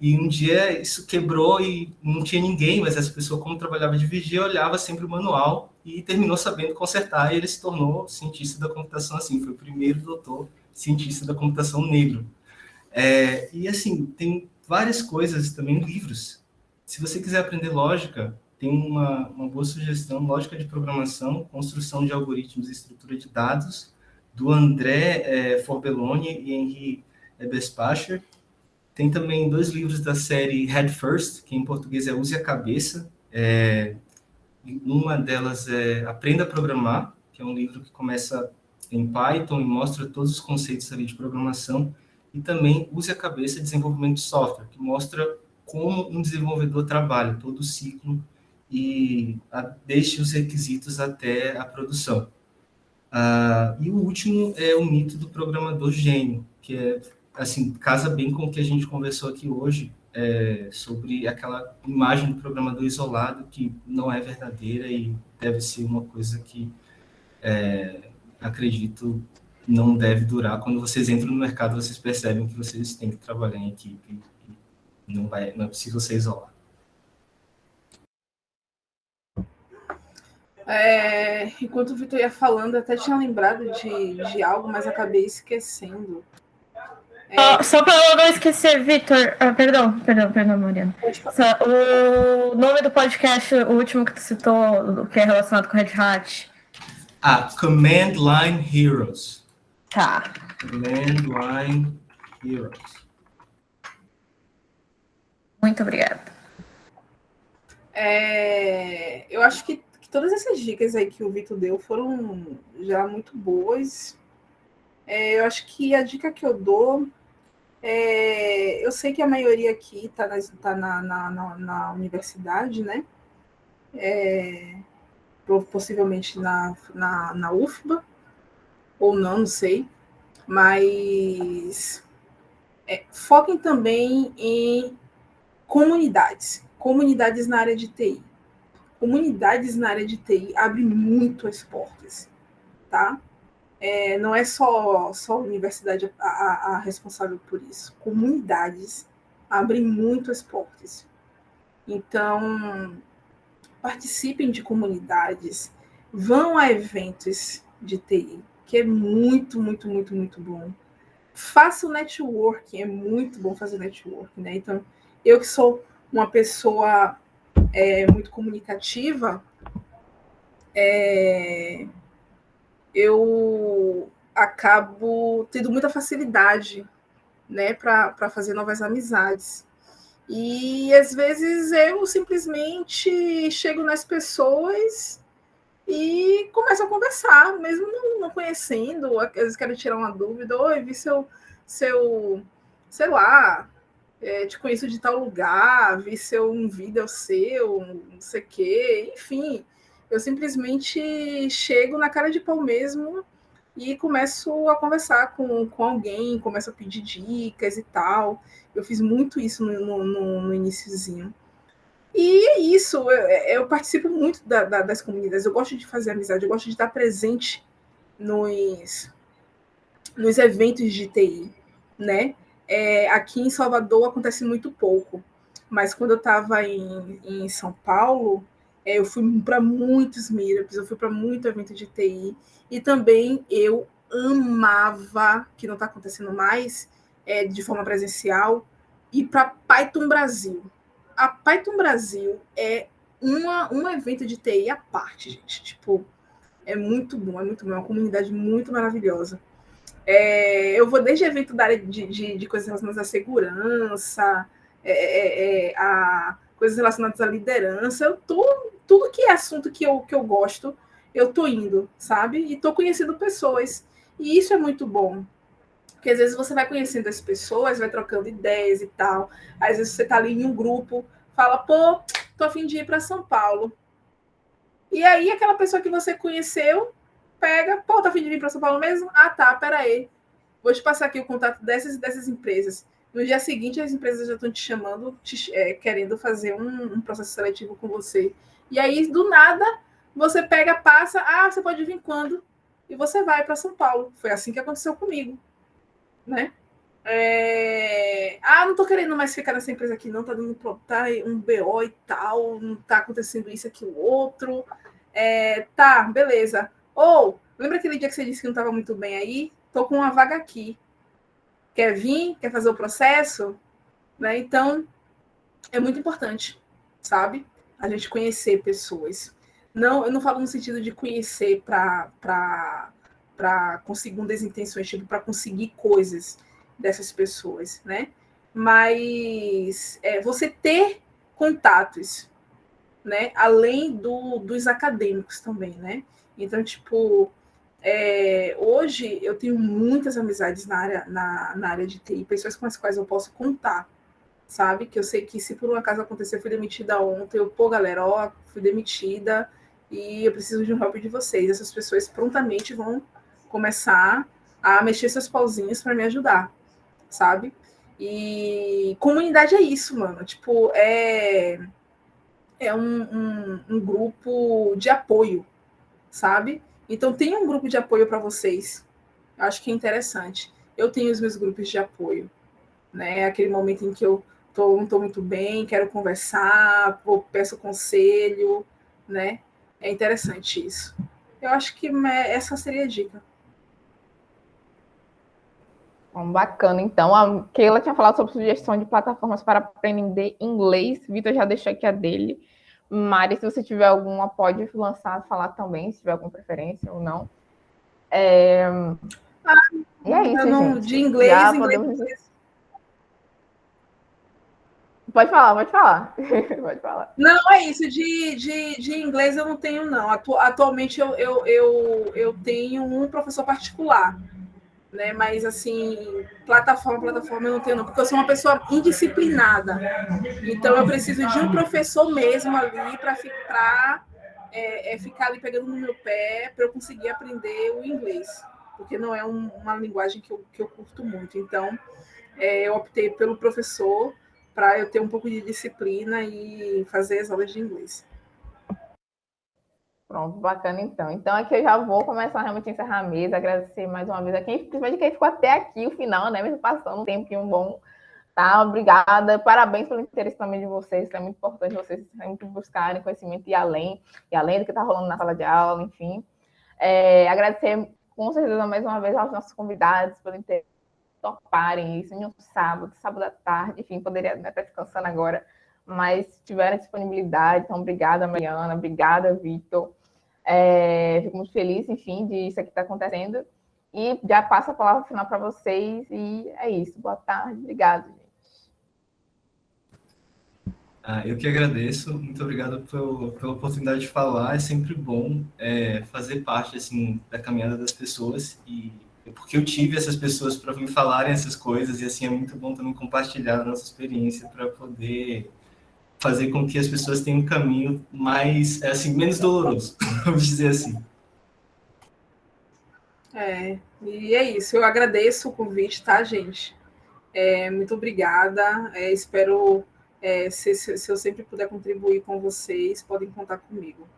e um dia isso quebrou e não tinha ninguém, mas essa pessoa, como trabalhava de vigia, olhava sempre o manual e terminou sabendo consertar, e ele se tornou cientista da computação assim, foi o primeiro doutor cientista da computação negro. E assim, tem várias coisas também, livros. Se você quiser aprender lógica, tem uma boa sugestão, Lógica de Programação, Construção de Algoritmos e Estrutura de Dados, do André Forbelloni e Henri Bespacher. Tem também 2 livros da série Head First, que em português é Use a Cabeça. Uma delas é Aprenda a Programar, que é um livro que começa em Python e mostra todos os conceitos ali de programação. E também Use a Cabeça, Desenvolvimento de Software, que mostra como um desenvolvedor trabalha, todo o ciclo, e desde os requisitos até a produção. E o último é o mito do programador gênio, que assim, casa bem com o que a gente conversou aqui hoje, sobre aquela imagem do programador isolado que não é verdadeira e deve ser uma coisa que, acredito, não deve durar. Quando vocês entram no mercado, vocês percebem que vocês têm que trabalhar em equipe, e não é possível ser isolado. Enquanto o Vitor ia falando, eu até tinha lembrado de algo, mas acabei esquecendo. Só para eu não esquecer, Vitor. Perdão, Mariana. O nome do podcast, o último que tu citou, que é relacionado com Red Hat. Command Line Heroes. Tá. Command Line Heroes. Muito obrigada. Eu acho que todas essas dicas aí que o Vitor deu foram já muito boas. Eu acho que a dica que eu dou eu sei que a maioria aqui está na universidade, né? Possivelmente na UFBA, ou não sei. Mas foquem também em comunidades na área de TI. Comunidades na área de TI abrem muito as portas, tá? não é só a universidade a responsável por isso. Comunidades abrem muito as portas. Então, participem de comunidades, vão a eventos de TI, que é muito, muito, muito, muito bom. Faça o networking, é muito bom fazer networking, né? Então, eu que sou uma pessoa muito comunicativa, eu acabo tendo muita facilidade, né, para fazer novas amizades. E às vezes eu simplesmente chego nas pessoas e começo a conversar, mesmo não conhecendo, às vezes quero tirar uma dúvida, oi, vi seu sei lá, te conheço de tal lugar, vi um vídeo seu, não sei o quê, enfim, eu simplesmente chego na cara de pau mesmo e começo a conversar com alguém, começo a pedir dicas e tal. Eu fiz muito isso no iniciozinho. E é isso, eu participo muito das comunidades, eu gosto de fazer amizade, eu gosto de estar presente nos eventos de TI, né? Aqui em Salvador acontece muito pouco, mas quando eu estava em São Paulo, eu fui para muitos meetups, eu fui para muito evento de TI, e também eu amava, que não está acontecendo mais, de forma presencial, ir para Python Brasil. A Python Brasil é um evento de TI à parte, gente. Tipo, é muito bom, é uma comunidade muito maravilhosa. Eu vou desde evento da área de coisas relacionadas à segurança, a coisas relacionadas à liderança, tudo que é assunto que eu gosto, eu tô indo, sabe? E tô conhecendo pessoas. E isso é muito bom. Porque às vezes você vai conhecendo as pessoas, vai trocando ideias e tal. Às vezes você tá ali em um grupo, fala, pô, tô a fim de ir para São Paulo. E aí aquela pessoa que você conheceu pega, pô, tá a fim de vir para São Paulo mesmo? Ah, tá, peraí. Vou te passar aqui o contato dessas empresas. No dia seguinte, as empresas já estão te chamando, querendo fazer um processo seletivo com você. E aí, do nada, você pega, passa, você pode vir quando? E você vai para São Paulo. Foi assim que aconteceu comigo, né? Não tô querendo mais ficar nessa empresa aqui, não, tá dando um BO e tal, não tá acontecendo isso, aqui, o outro. Tá, beleza. Lembra aquele dia que você disse que não estava muito bem aí? Tô com uma vaga aqui. Quer vir? Quer fazer o processo? Né? Então, é muito importante, sabe? A gente conhecer pessoas. Não, eu não falo no sentido de conhecer para com segundas intenções, tipo, para conseguir coisas dessas pessoas, né? Mas você ter contatos, né? Além dos acadêmicos também, né? Então, tipo, hoje eu tenho muitas amizades na área de TI, pessoas com as quais eu posso contar, sabe? Que eu sei que se por um acaso acontecer, eu fui demitida ontem, galera, fui demitida e eu preciso de um help de vocês. Essas pessoas prontamente vão começar a mexer seus pauzinhos para me ajudar, sabe? E comunidade é isso, mano. Tipo, é um grupo de apoio, sabe? Então, tem um grupo de apoio para vocês. Acho que é interessante. Eu tenho os meus grupos de apoio, né? Aquele momento em que eu não estou muito bem, quero conversar, peço conselho, né? É interessante isso. Eu acho que essa seria a dica. Bom, bacana, então. A Keila tinha falado sobre sugestão de plataformas para aprender inglês. Vitor já deixou aqui a dele. Mari, se você tiver alguma, pode lançar, falar também, se tiver alguma preferência ou não. E é isso, gente. De inglês, já inglês. Podemos... Pode falar. Pode falar. Não, é isso. De inglês eu não tenho, não. Atualmente eu tenho um professor particular, né? Mas assim, plataforma eu não tenho, não, porque eu sou uma pessoa indisciplinada. Então eu preciso de um professor mesmo ali para ficar ali pegando no meu pé para eu conseguir aprender o inglês, porque não é uma linguagem que eu curto muito. Então eu optei pelo professor para eu ter um pouco de disciplina e fazer as aulas de inglês. Pronto, bacana então. Então aqui eu já vou começar realmente a encerrar a mesa, agradecer mais uma vez a quem, principalmente quem ficou até aqui, o final, né? Mesmo passando um tempinho bom, tá? Obrigada. Parabéns pelo interesse também de vocês, isso é muito importante vocês sempre buscarem conhecimento e além do que está rolando na sala de aula, enfim. Agradecer com certeza mais uma vez aos nossos convidados pelo interesse, toparem isso em um sábado à tarde, enfim, poderia estar descansando agora, mas tiveram disponibilidade, então obrigada, Mariana, obrigada, Vitor. Fico muito feliz, enfim, de isso aqui estar acontecendo. E já passo a palavra final para vocês. E é isso. Boa tarde. Obrigada, gente. Eu que agradeço. Muito obrigado pela oportunidade de falar. É sempre bom fazer parte assim, da caminhada das pessoas. E porque eu tive essas pessoas para me falarem essas coisas. E assim é muito bom também compartilhar a nossa experiência para poder fazer com que as pessoas tenham um caminho mais, assim, menos doloroso, vamos dizer assim. E é isso. Eu agradeço o convite, tá, gente? Muito obrigada. Espero, se eu sempre puder contribuir com vocês, podem contar comigo.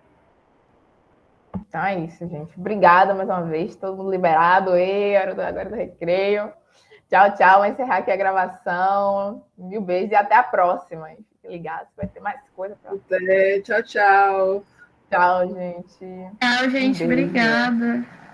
Então é isso, gente. Obrigada mais uma vez. Todo mundo liberado. Agora do recreio. Tchau, tchau. Vou encerrar aqui a gravação. Mil beijos e até a próxima. Fiquem ligados, vai ter mais coisa para Tchau, tchau. Tchau, gente. Tchau, gente. Obrigada.